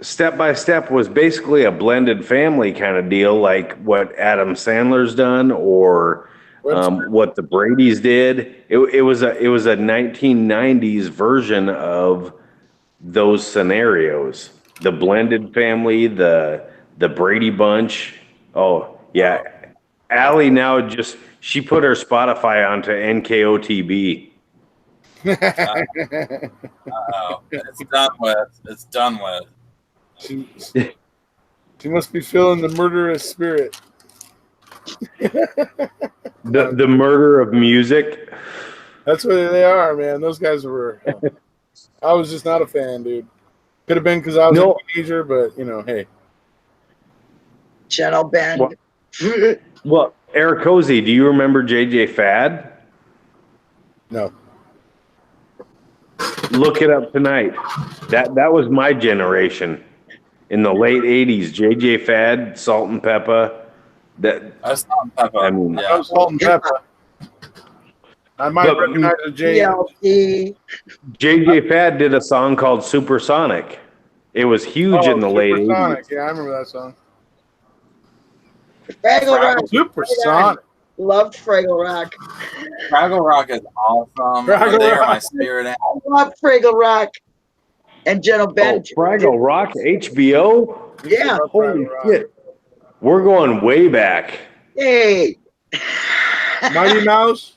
Step by Step was basically a blended family kind of deal, like what Adam Sandler's done or what the Brady's did. It was a 1990s version of those scenarios. The blended family, the Brady Bunch. Oh yeah, Allie now she put her Spotify onto NKOTB. Uh-oh. It's done with. It's done with. She must be feeling the murderous spirit. The murder of music. That's what they are, man. Those guys were. I was just not a fan, dude. Could have been because I was a teenager, but hey. Channel Ben. Well, Erekose, do you remember JJ Fad? No. Look it up tonight. That was my generation in the late '80s. JJ Fad, Salt and Pepper. Salt and Pepper. I mean, yeah. Salt and Pepper. I might recognize a JJ Fad did a song called Supersonic. It was huge in the late '80s. Yeah, I remember that song. Fraggle Rock. Supersonic. Loved Fraggle Rock. Fraggle Rock is awesome. Fraggle Rock. My spirit. I love Fraggle Rock. And General Ben. Fraggle Rock, HBO? Yeah. Holy shit. We're going way back. Hey. Mighty Mouse?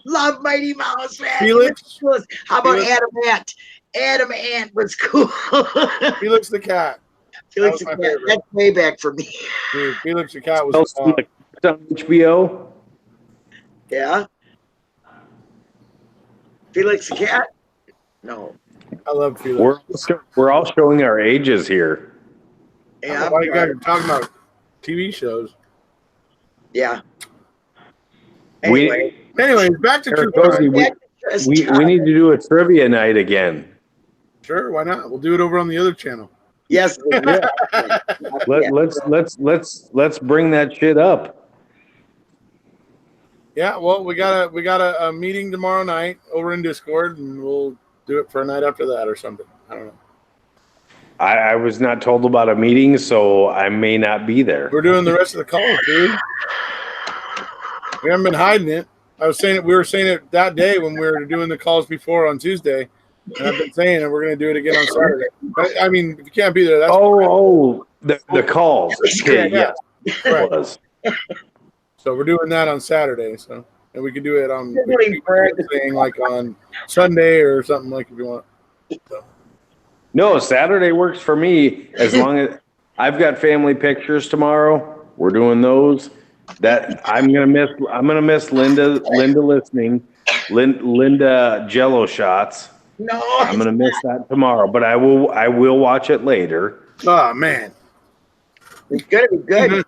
Love Mighty Mouse, man. Felix? How about Adam Ant? Adam Ant was cool. Felix the Cat. Felix the Cat. That's way back for me. Dude, Felix the Cat was on HBO. Yeah. Felix the Cat? No. I love Felix. We're all showing our ages here. Yeah. Why you guys are talking about TV shows? Yeah. Anyway, back to True Crime. We need to do a trivia night again. Sure, why not? We'll do it over on the other channel. Yes. Yeah. Let's bring that shit up. Yeah, well, we got a meeting tomorrow night over in Discord, and we'll do it for a night after that or something. I don't know. I was not told about a meeting, so I may not be there. We're doing the rest of the calls, dude. We haven't been hiding it. We were saying it that day when we were doing the calls before on Tuesday, and I've been saying it. We're going to do it again on Saturday. But, I mean, if you can't be there, that's the calls. Okay, yeah. Right. So we're doing that on Saturday. So, and we can do it on like on Sunday or something like if you want. So. No, Saturday works for me as long as I've got family pictures tomorrow. We're doing those. That I'm gonna miss Linda listening. Linda Jello shots. No, I'm gonna miss that tomorrow, but I will watch it later. Oh man, it's gonna be good.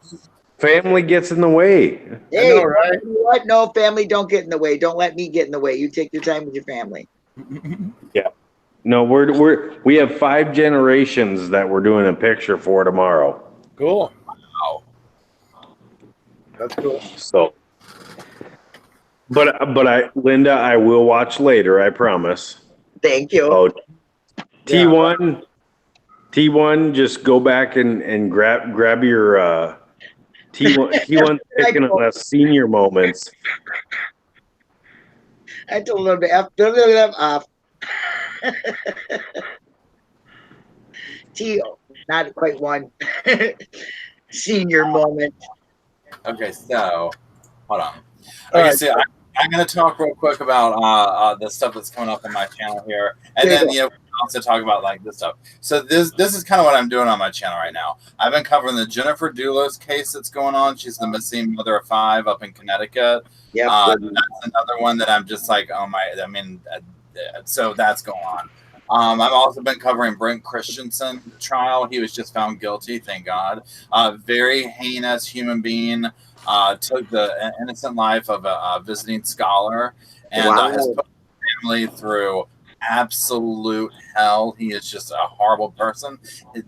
Family gets in the way. Hey, I know, right? You know what? No, family don't get in the way. Don't let me get in the way. You take your time with your family. Yeah. No, we have 5 generations that we're doing a picture for tomorrow. Cool. Wow. That's cool. So, but Linda, I will watch later. I promise. Thank you. Oh, T1, just go back and grab your T1 picking on us senior moments. I told him to off. T, not quite one. Senior moment. Okay, so hold on. Okay, so I'm going to talk real quick about the stuff that's coming up on my channel here, and then we can also talk about like this stuff. So this is kind of what I'm doing on my channel right now. I've been covering the Jennifer Dulos case that's going on. She's the missing mother of 5 up in Connecticut. Yeah, that's another one that I'm just like, oh my, I mean, so that's going on. I've also been covering Brent Christensen trial. He was just found guilty, thank God. Very heinous human being. Took the innocent life of a visiting scholar and has put his family through absolute hell. He is just a horrible person.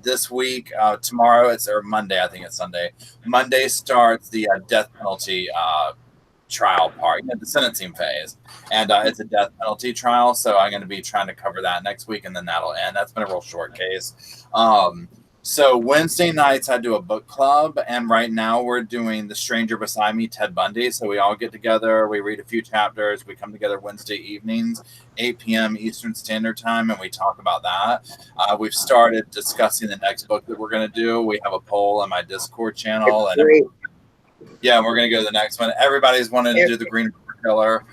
This week, tomorrow, or Monday, I think it's Sunday. Monday starts the death penalty trial part, the sentencing phase, and it's a death penalty trial. So I'm going to be trying to cover that next week, and then that'll end. That's been a real short case. So Wednesday nights I do a book club, and right now we're doing The Stranger Beside Me, Ted Bundy. So we all get together, we read a few chapters, we come together Wednesday evenings, 8 p.m. Eastern Standard Time, and we talk about that. We've started discussing the next book that we're going to do. We have a poll on my Discord channel, and we're going to go to the next one. Everybody's wanted to do The Green River Killer.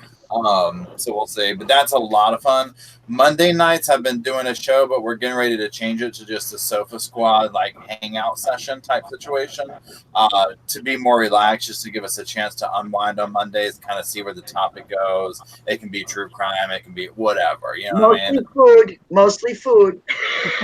So we'll see. But that's a lot of fun. Monday nights I've been doing a show, but we're getting ready to change it to just a sofa squad like hangout session type situation. To be more relaxed, just to give us a chance to unwind on Mondays, kind of see where the topic goes. It can be true crime, it can be whatever, you know what I mean? Mostly food.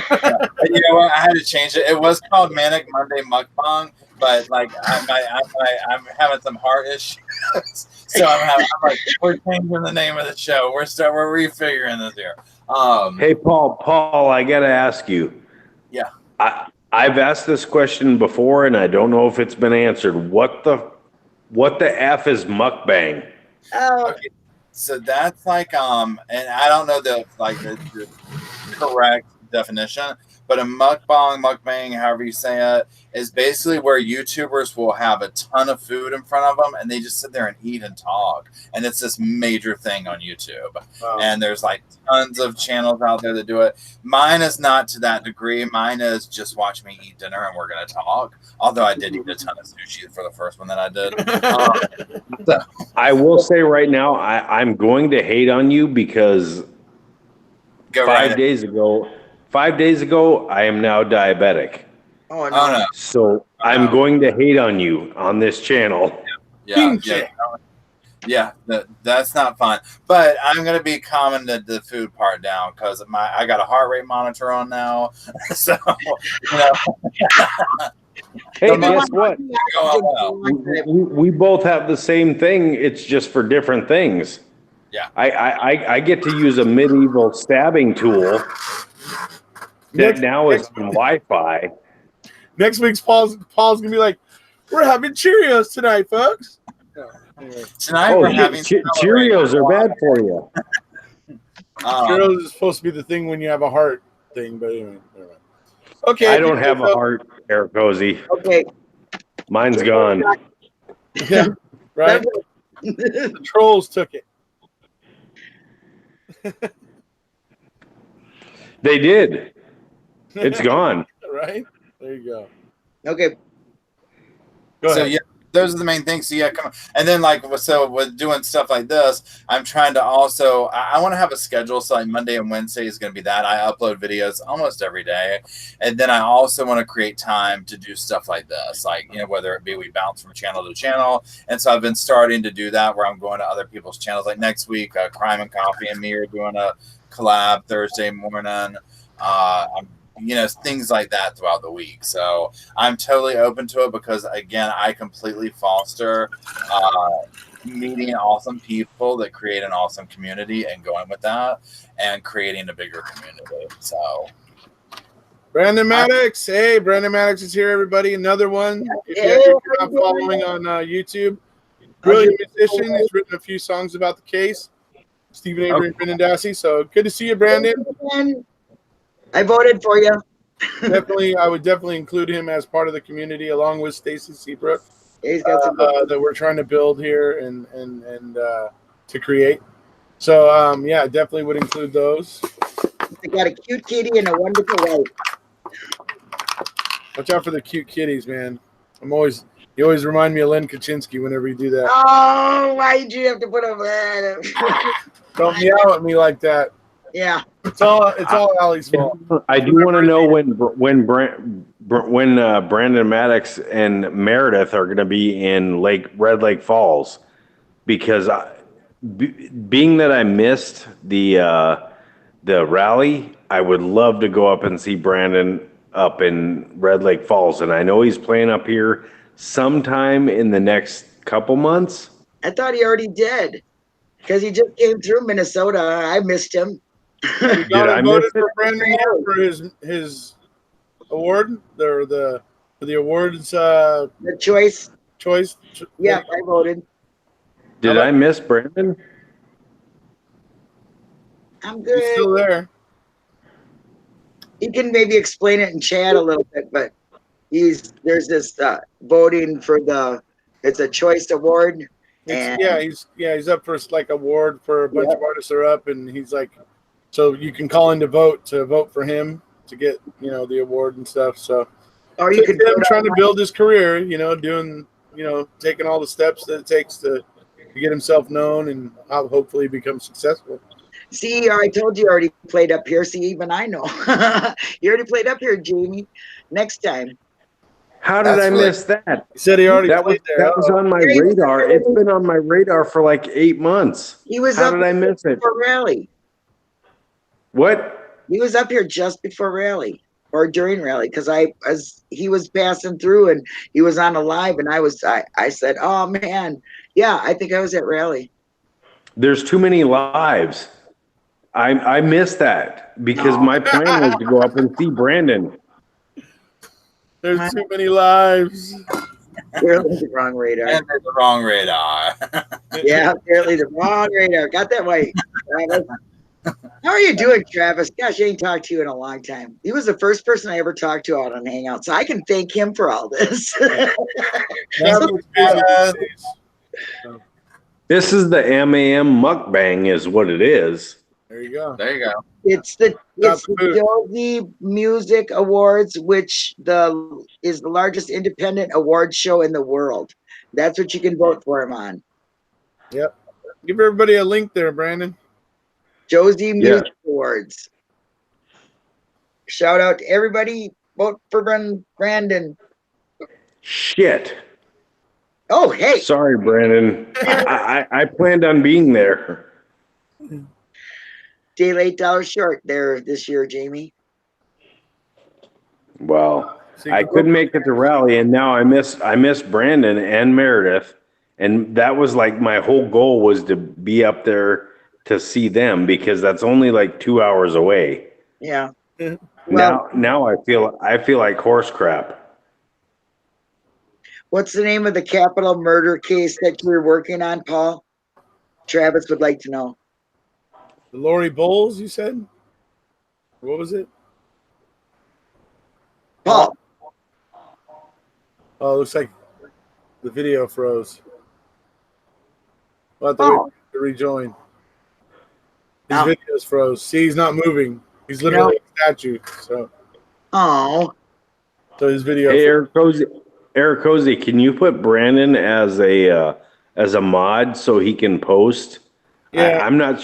Yeah. You know what? I had to change it. It was called Manic Monday Mukbang, but like I'm having some heart issues, so I'm like, we're changing the name of the show. We're refiguring this here. Hey, Paul, I gotta ask you. Yeah. I've asked this question before, and I don't know if it's been answered. What the F is mukbang? Okay. So that's like and I don't know the correct definition, but a mukbang, however you say it, is basically where YouTubers will have a ton of food in front of them and they just sit there and eat and talk. And it's this major thing on YouTube. Wow. And there's like tons of channels out there that do it. Mine is not to that degree. Mine is just watch me eat dinner and we're going to talk. Although I did eat a ton of sushi for the first one that I did. So. I will say right now, I'm going to hate on you because 5 days ago, I am now diabetic. Oh, no. So I'm going to hate on you on this channel. Yeah, that's not fun. But I'm going to be calming the food part down because I got a heart rate monitor on now. So, you know. Hey, guess what? We both have the same thing. It's just for different things. Yeah. I get to use a medieval stabbing tool that now is on Wi-Fi. Next week's Paul's gonna be like, we're having Cheerios tonight, folks. Tonight we're having Cheerios are bad for you. Cheerios is supposed to be the thing when you have a heart thing, but anyway. Okay. I don't have a heart, Erekose. Okay. Mine's gone. Yeah, right? The trolls took it. They did. It's gone. Right? There you go. Okay. Go ahead. So, yeah, those are the main things. So, yeah, come on. And then, like, so with doing stuff like this, I'm trying to also, I want to have a schedule. So, like, Monday and Wednesday is going to be that. I upload videos almost every day. And then I also want to create time to do stuff like this. Like, you know, whether it be we bounce from channel to channel. And so I've been starting to do that where I'm going to other people's channels. Like next week, Crime and Coffee and me are doing a collab Thursday morning. You know, things like that throughout the week. So I'm totally open to it because, again, I completely foster meeting awesome people that create an awesome community and going with that and creating a bigger community. So Brandon Maddox. Hey, Brandon Maddox is here, everybody. Another one. If you're not following on YouTube, brilliant musician. He's written a few songs about the case. Stephen Avery and Brendan Dassey. So good to see you, Brandon. I voted for you. I would definitely include him as part of the community along with Stacy Seabrook. He's got some that we're trying to build here and to create. So yeah, definitely would include those. I got a cute kitty and a wonderful wife. Watch out for the cute kitties, man. You always remind me of Len Kaczynski whenever you do that. Oh, why did you have to put up that? Don't yell at me like that. Yeah. It's all Allie's fault. I do want to know when Brandon Maddox and Meredith are going to be in Red Lake Falls, because being that I missed the rally, I would love to go up and see Brandon up in Red Lake Falls, and I know he's playing up here sometime in the next couple months. I thought he already did because he just came through Minnesota. I missed him. Did I voted for Brandon for his award? The awards. The choice. Yeah, I voted. Did I miss Brandon? I'm good. He's still there. He can maybe explain it in chat a little bit, but there's this voting for it's a choice award. He's up for like award for a bunch of artists are up, and he's like, so you can call in to vote for him to get the award and stuff. So, or you could him trying to build his career, doing taking all the steps that it takes to to get himself known and hopefully become successful. See, I told you already played up here. See, even I know. You already played up here, Jamie. Next time. How did I miss that? He said he already played there. That was on my radar. It's been on my radar for like 8 months. He was How up did I miss it? for rally. What? He was up here just before rally or during rally because he was passing through and he was on a live and I said, oh man, yeah, I think I was at rally. There's too many lives. I missed that because my plan was to go up and see Brandon. There's too many lives. Apparently the wrong radar. And the wrong radar. Yeah, apparently the wrong radar. Got that right, Travis. How are you doing, Travis? Gosh, I ain't talked to you in a long time. He was the first person I ever talked to out on Hangout, so I can thank him for all this. This is the MAM mukbang is what it is. There you go. There you go. It's the Josie Music Awards, which is the largest independent award show in the world. That's what you can vote for him on. Yep. Give everybody a link there, Brandon. Josie Music Awards. Shout out to everybody. Vote for Brandon. Shit. Oh, hey. Sorry, Brandon. I planned on being there. Day late, dollar short there this year, Jamie. Well, I couldn't make it to rally, and now I miss Brandon and Meredith, and that was like my whole goal was to be up there to see them because that's only like 2 hours away. Yeah. Well, now I feel like horse crap. What's the name of the capital murder case that you're working on, Paul? Travis would like to know. The Lori Bowles, you said? What was it? Paul. Oh, it looks like the video froze. We'll have to wait to rejoin. His video's froze. See, he's not moving. He's literally a statue. So his video. Hey, Erekose, can you put Brandon as a mod so he can post? Yeah. I'm not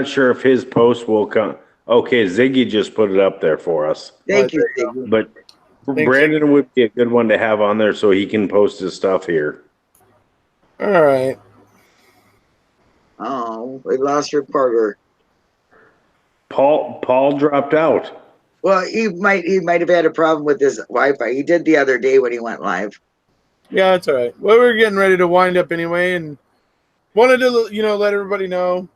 sure if his post will come. Okay, Ziggy just put it up there for us. Thank you, Ziggy. But Brandon would be a good one to have on there so he can post his stuff here. All right. Oh, we lost reporter. Paul dropped out. Well, he might have had a problem with his Wi-Fi. He did the other day when he went live. Yeah, that's all right. Well, we're getting ready to wind up anyway, and wanted to let everybody know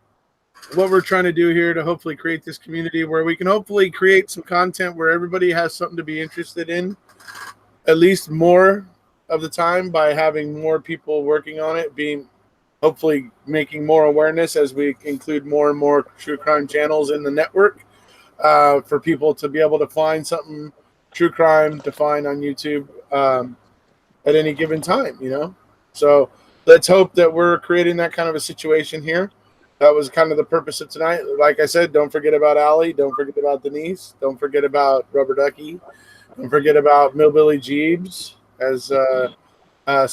what we're trying to do here to hopefully create this community where we can hopefully create some content where everybody has something to be interested in, at least more of the time by having more people working on it, hopefully making more awareness as we include more and more true crime channels in the network for people to be able to find something true crime to find on YouTube at any given time, So let's hope that we're creating that kind of a situation here. That was kind of the purpose of tonight. Like I said, don't forget about Allie. Don't forget about Denise. Don't forget about Rubber Ducky. Don't forget about Millbilly Jeebs, as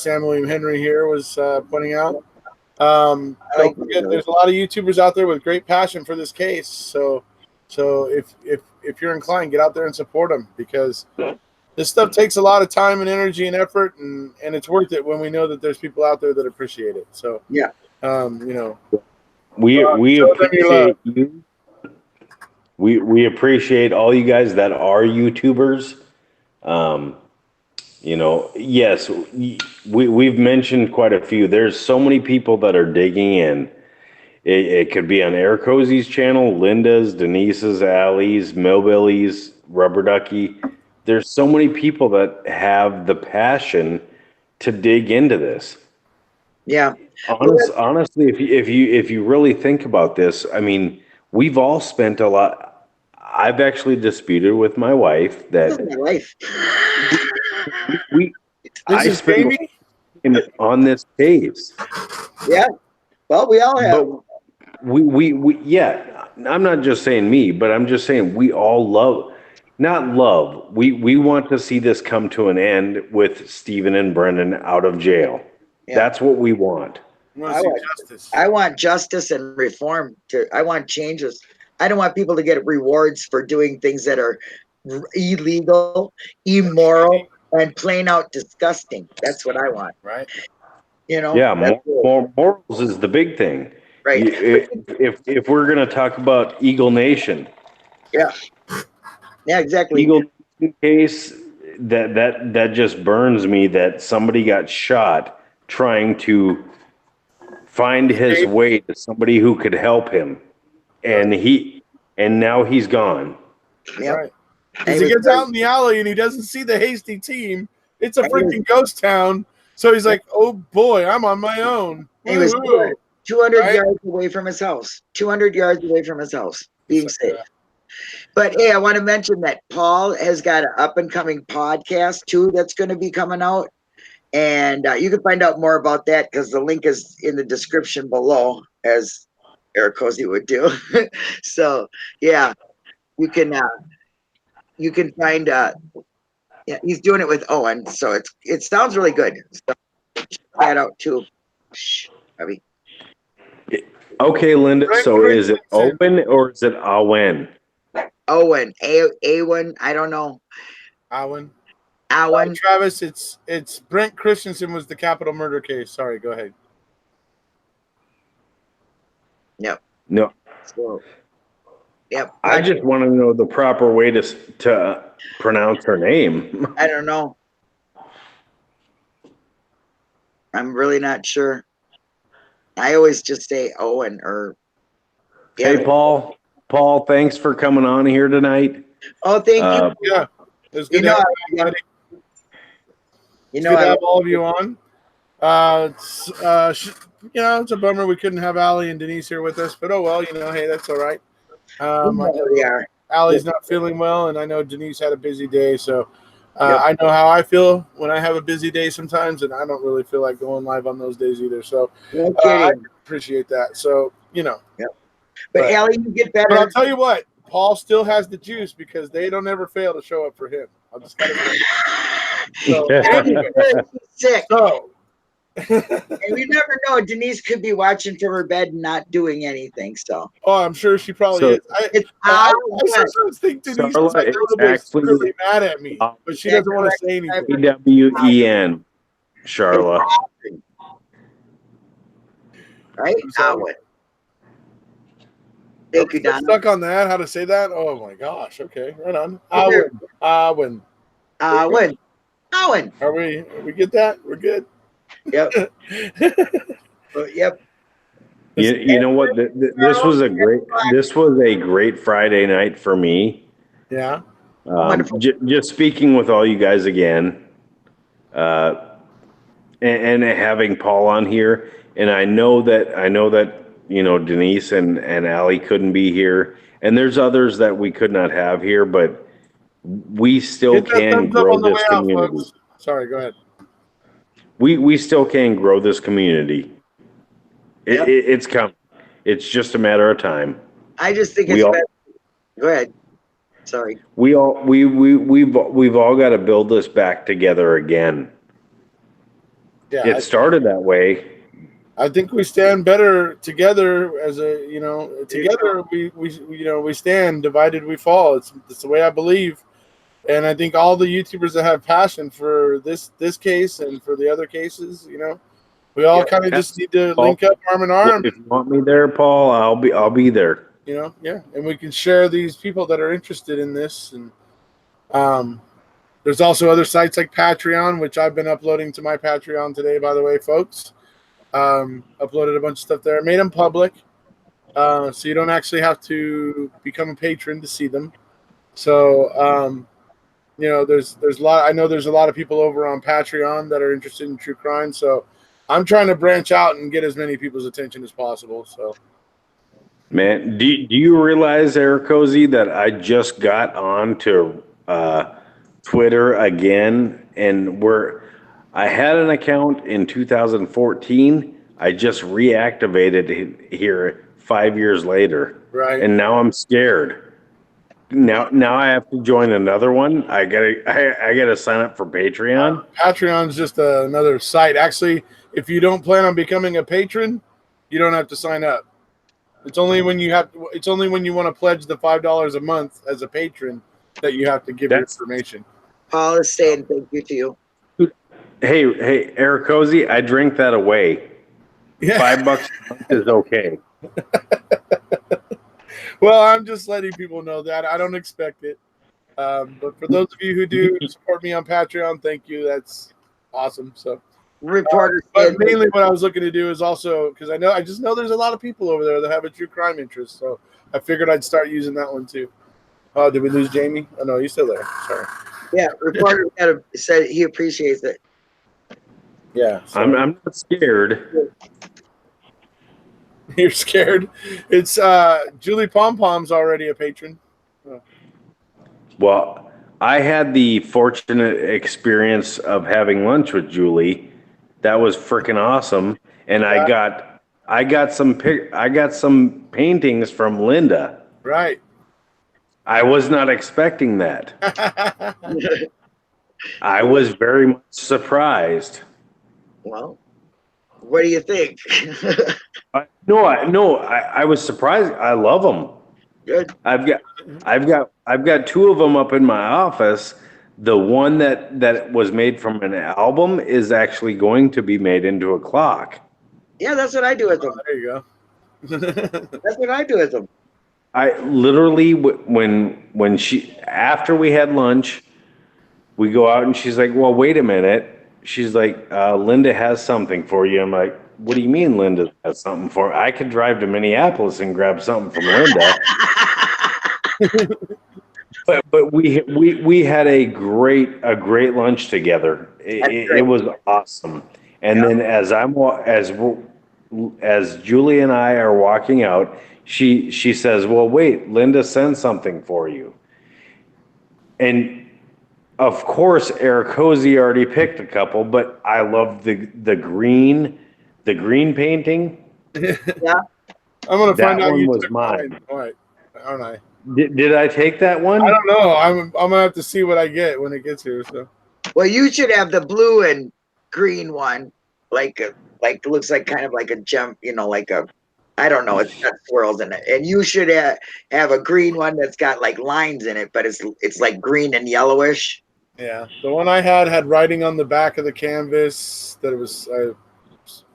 Sam William Henry here was pointing out. Don't forget, there's a lot of YouTubers out there with great passion for this case. So if you're inclined, get out there and support them because this stuff takes a lot of time and energy and effort, and it's worth it when we know that there's people out there that appreciate it. So yeah, we appreciate you. We appreciate all you guys that are YouTubers. Yes, we've mentioned quite a few. There's so many people that are digging in. It could be on Erekose's channel, Linda's, Denise's, Allie's, Millbilly's, Rubber Ducky. There's so many people that have the passion to dig into this. Yeah. Honestly, if you really think about this, I mean, we've all spent a lot. I've actually disputed with my wife that I spent on this case. Yeah. Well, we all have. But I'm not just saying me, but I'm just saying we all we want to see this come to an end with Stephen and Brendan out of jail. Yeah. That's what we want. You want to see justice. I want justice and reform. I want changes. I don't want people to get rewards for doing things that are illegal, immoral, and plain out disgusting. That's what I want. Right. You know. Yeah, morals is the big thing. Right. If we're gonna talk about Eagle Nation. Yeah. Yeah. Exactly. Eagle Nation case that just burns me that somebody got shot trying to find his way to somebody who could help him, and now he's gone. Yep. Right. Because he gets out in the alley and he doesn't see the hasty team. It's a freaking ghost town. So he's like, "Oh boy, I'm on my own." He was 200 yards away from his house. 200 yards away from his house, being safe. But hey, I want to mention that Paul has got an up and coming podcast too that's going to be coming out. And you can find out more about that because the link is in the description below, as Erekose would do. So yeah, you can find yeah, he's doing it with Owen, so it sounds really good. So check that out too. Shh, Abby. Okay, Linda. So is it Owen or is it Owen? Owen, Awen, I don't know. Owen. Travis, it's Brent Christensen was the capital murder case. Sorry, go ahead. Yep. No. So, yep. I just want to know the proper way to pronounce her name. I don't know. I'm really not sure. I always just say Owen or. Yeah. Hey, Paul. Paul, thanks for coming on here tonight. Oh, thank you. Yeah, it was good to have everybody. Good to have all of you on. It's it's a bummer we couldn't have Allie and Denise here with us, but oh well, hey, that's all right. Allie's not feeling well, and I know Denise had a busy day, so I know how I feel when I have a busy day sometimes, and I don't really feel like going live on those days either. So I appreciate that. So Yep. But Allie, you get better. But I'll tell you what, Paul still has the juice because they don't ever fail to show up for him. I'll just gotta say. So, anyway, sick. So, and you never know. Denise could be watching from her bed and not doing anything. So. Oh, I'm sure she probably is. I sometimes think Denise is like a little bit really mad at me, but she doesn't want to say anything. AWEN, Charlotte. Right? Thank you, Donna. Stuck on that. How to say that? Oh my gosh. Okay, right on. Owen. Are we get that? We're good. Yep. Yep. You know what? This was a great Friday night for me. Yeah. Just speaking with all you guys again, and having Paul on here, and I know that Denise and Allie couldn't be here, and there's others that we could not have here, but we still can grow this community. Sorry, go ahead. We still can grow this community. It's coming. It's just a matter of time. I just think it's better. Go ahead. Sorry. We've all got to build this back together again. Yeah, it started that way. I think we stand better together as together we stand, divided we fall. It's the way I believe. And I think all the YouTubers that have passion for this case and for the other cases, we all kind of just need to link up arm in arm. If you want me there, Paul, I'll be there. And we can share these people that are interested in this. And there's also other sites like Patreon, which I've been uploading to my Patreon today, by the way, folks. Uploaded a bunch of stuff there, made them public, so you don't actually have to become a patron to see them. So there's a lot. I know there's a lot of people over on Patreon that are interested in true crime. So I'm trying to branch out and get as many people's attention as possible. So, man, do you realize, Erekose, that I just got on to Twitter again, and I had an account in 2014. I just reactivated it here 5 years later. Right. And now I'm scared. Now I have to join another one. I gotta sign up for Patreon. Patreon's just another site. Actually, if you don't plan on becoming a patron, you don't have to sign up. It's only when you want to pledge the $5 a month as a patron that you have to give your information. Paul is saying thank you to you. Hey, Erekose, I drink that away. Yeah. $5 a month is okay. Well, I'm just letting people know that. I don't expect it. But for those of you who do support me on Patreon, thank you. That's awesome. So, Reporter but mainly what I was looking to do is also because I just know there's a lot of people over there that have a true crime interest. So I figured I'd start using that one too. Oh, did we lose Jamie? Oh no, he's still there. Sorry. Yeah, reporter said he appreciates it. Yeah, so. I'm not scared. You're scared. It's Julie Pom Pom's already a patron. Oh. Well, I had the fortunate experience of having lunch with Julie. That was freaking awesome, and I got some paintings from Linda. Right. I was not expecting that. I was very much surprised. Well, what do you think? I was surprised. I love them. Good. I've got two of them up in my office. The one that was made from an album is actually going to be made into a clock. Yeah, that's what I do with them. There you go. That's what I do with them. I literally, when after we had lunch, we go out and she's like, well, wait a minute. She's like, Linda has something for you. I'm like, what do you mean Linda has something for me? I could drive to Minneapolis and grab something from Linda. but we had a great lunch together. It was awesome. And then as Julie and I are walking out, she says, well, wait, Linda sent something for you. And of course, Erekose already picked a couple, but I love the green painting. Yeah. I'm gonna find out one you was took mine. All right, aren't I? Did I take that one? I don't know. I'm gonna have to see what I get when it gets here. So. Well, you should have the blue and green one, like looks like kind of like a gem, like a, I don't know, it's got swirls in it. And you should have a green one that's got like lines in it, but it's like green and yellowish. Yeah, the one I had writing on the back of the canvas that it was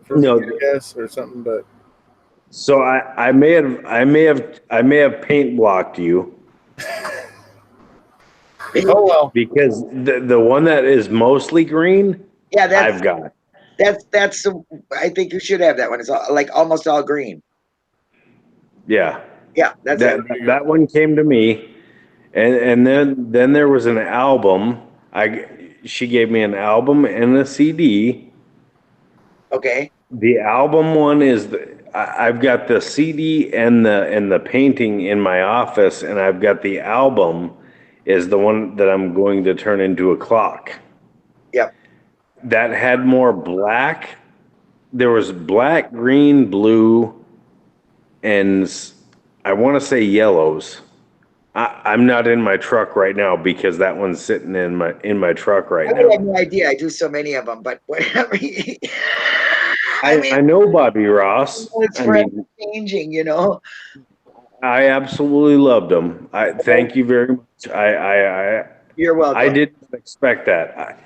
No, I guess or something, but. So I may have paint blocked you. Oh well. Because the one that is mostly green, yeah, I've got. That's I think you should have that one. It's like almost all green. Yeah. Yeah, that's that one came to me, and then there was an album. She gave me an album and a CD. Okay. The album one is I've got the CD and the painting in my office, and I've got the album is the one that I'm going to turn into a clock. Yep. That had more black. There was black, green, blue, and I want to say yellows. I'm not in my truck right now because that one's sitting in my truck right now. I have no idea. I do so many of them, but whatever. I know Bobby Ross. It's forever changing, I absolutely loved them. Thank you very much. You're welcome. I didn't expect that.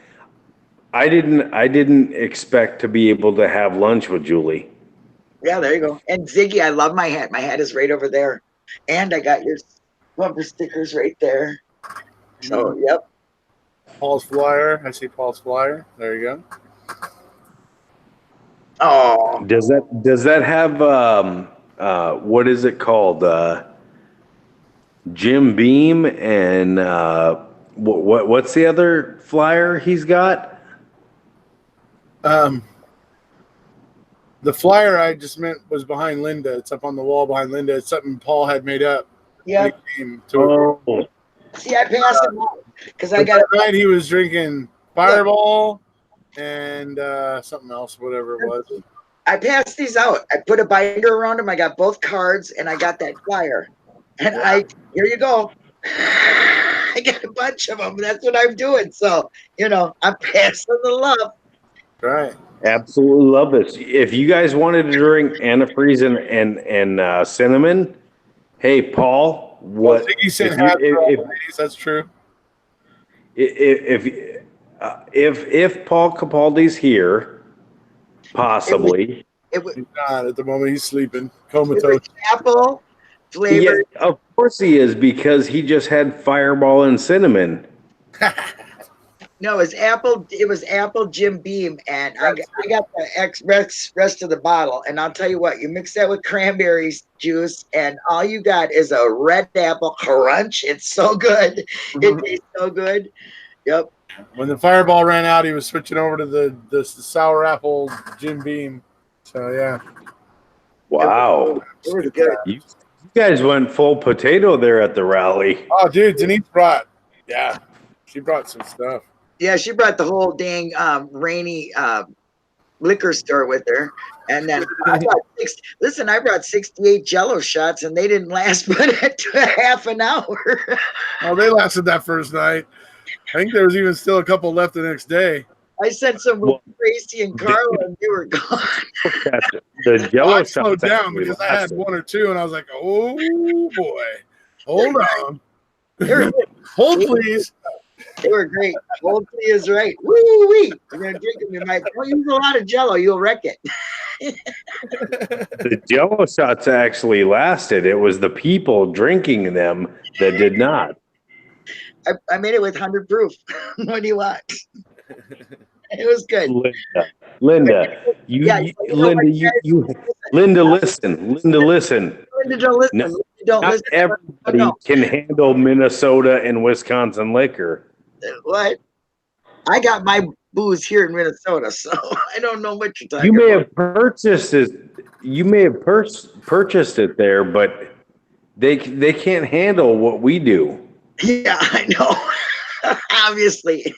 I didn't expect to be able to have lunch with Julie. Yeah, there you go. And Ziggy, I love my hat. My hat is right over there. And I got your bumper stickers right there. So, yep. Paul's flyer. I see Paul's flyer. There you go. Oh. Does that have what is it called? Jim Beam and what's the other flyer he's got? The flyer I just meant was behind Linda. It's up on the wall behind Linda. It's something Paul had made up. Yeah. See, I passed him out because I got. That night he was drinking Fireball and something else, whatever it was. I passed these out. I put a binder around them. I got both cards and I got that flyer. And here you go. I got a bunch of them. That's what I'm doing. So, I'm passing the love. Right. Absolutely love this. If you guys wanted to drink antifreeze and cinnamon, hey Paul, Well, what Ziggy sent if you hats for all the ladies. That's true. if Paul Capaldi's here, possibly. It was He's not at the moment. He's sleeping, it comatose. was apple Yeah, flavored. of course he is, because he just had Fireball and cinnamon. No, it was apple Jim Beam, and I got the rest of the bottle. And I'll tell you what, you mix that with cranberry juice, and all you got is a red apple crunch. It's so good. It tastes so good. Yep. When the Fireball ran out, he was switching over to the sour apple Jim Beam. So yeah. Wow. It was good. You guys went full potato there at the rally. Oh, dude, Denise she brought some stuff. Yeah, she brought the whole dang rainy liquor store with her. And then I brought 68 Jello shots, and they didn't last but half an hour. Oh, they lasted that first night. I think there was even still a couple left the next day. I sent some with Tracy and Carl, and they were gone. The Jello I slowed shots down actually because I had lasted. one or two, and I was like, "Oh boy, hold on, They hold please." were great. Hopefully is right. Woo wee! You're gonna drink them. You might don't use a lot of Jello. You'll wreck it. The Jello shots actually lasted. It was the people drinking them that did not. I made it with 100 proof. What do you want? It was good. Linda, Linda, listen. Linda, don't listen. No, Don't not listen. everybody No. can handle Minnesota and Wisconsin liquor. What? I got my booze here in Minnesota, so I don't know what you're talking You may about. have purchased it. You may have purchased it there, but they can't handle what we do. Yeah, I know. Obviously.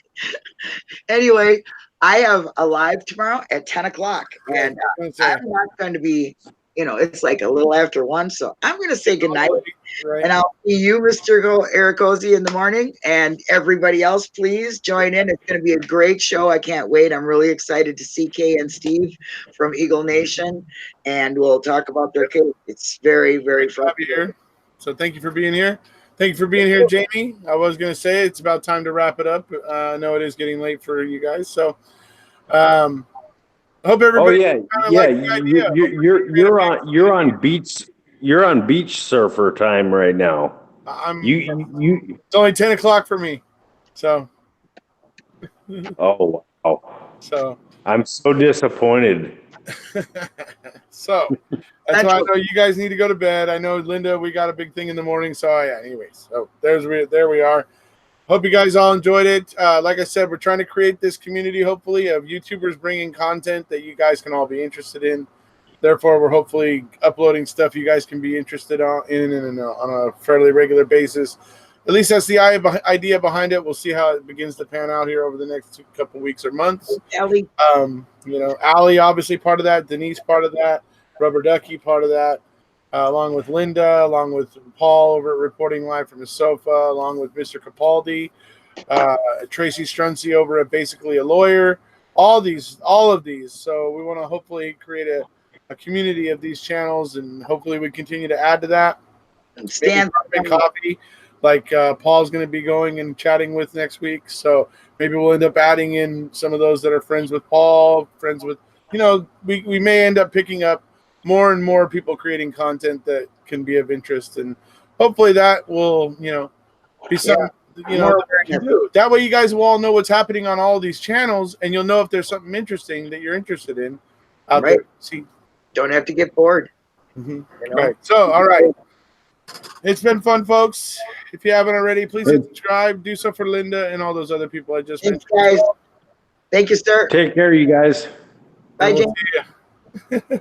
Anyway, I have a live tomorrow at 10 o'clock, and I'm not going to be, it's like a little after 1, so I'm going to say goodnight. Right. And I'll see you, Mr. Erekose, in the morning, and everybody else, please join in. It's going to be a great show. I can't wait. I'm really excited to see Kay and Steve from Eagle Nation, and we'll talk about their case. It's very, very fun. Here. So thank you for being here. Thank you for being here, Jamie. I was going to say it's about time to wrap it up. I know it is getting late for you guys, so I hope everybody. Oh yeah. You're on beach surfer time right now. It's only 10 o'clock for me, so. Oh wow. So I'm so disappointed. So that's why I know you guys need to go to bed. I know, Linda, we got a big thing in the morning. So yeah, anyways, so there we are. Hope you guys all enjoyed it. Like I said, we're trying to create this community, hopefully, of YouTubers bringing content that you guys can all be interested in. Therefore, we're hopefully uploading stuff you guys can be interested in on a fairly regular basis. At least that's the idea behind it. We'll see how it begins to pan out here over the next couple weeks or months. Allie. Allie, obviously part of that. Denise, part of that. Rubber Ducky, part of that. Along with Linda, along with Paul over at Reporting Live from his sofa, along with Mr. Capaldi, Tracy Strunzi over at Basically a Lawyer. All of these. So we want to hopefully create a community of these channels, and hopefully we continue to add to that. Stand coffee. Like Paul's going to be going and chatting with next week. So maybe we'll end up adding in some of those that are friends with Paul, friends with, we may end up picking up more and more people creating content that can be of interest. And hopefully that will, be something, that way you guys will all know what's happening on all of these channels, and you'll know if there's something interesting that you're interested in out there. See, don't have to get bored. Right. So, all right. It's been fun, folks. If you haven't already, please hit subscribe. Do so for Linda and all those other people I just mentioned. Guys. Thank you, sir. Take care, you guys. Bye, We'll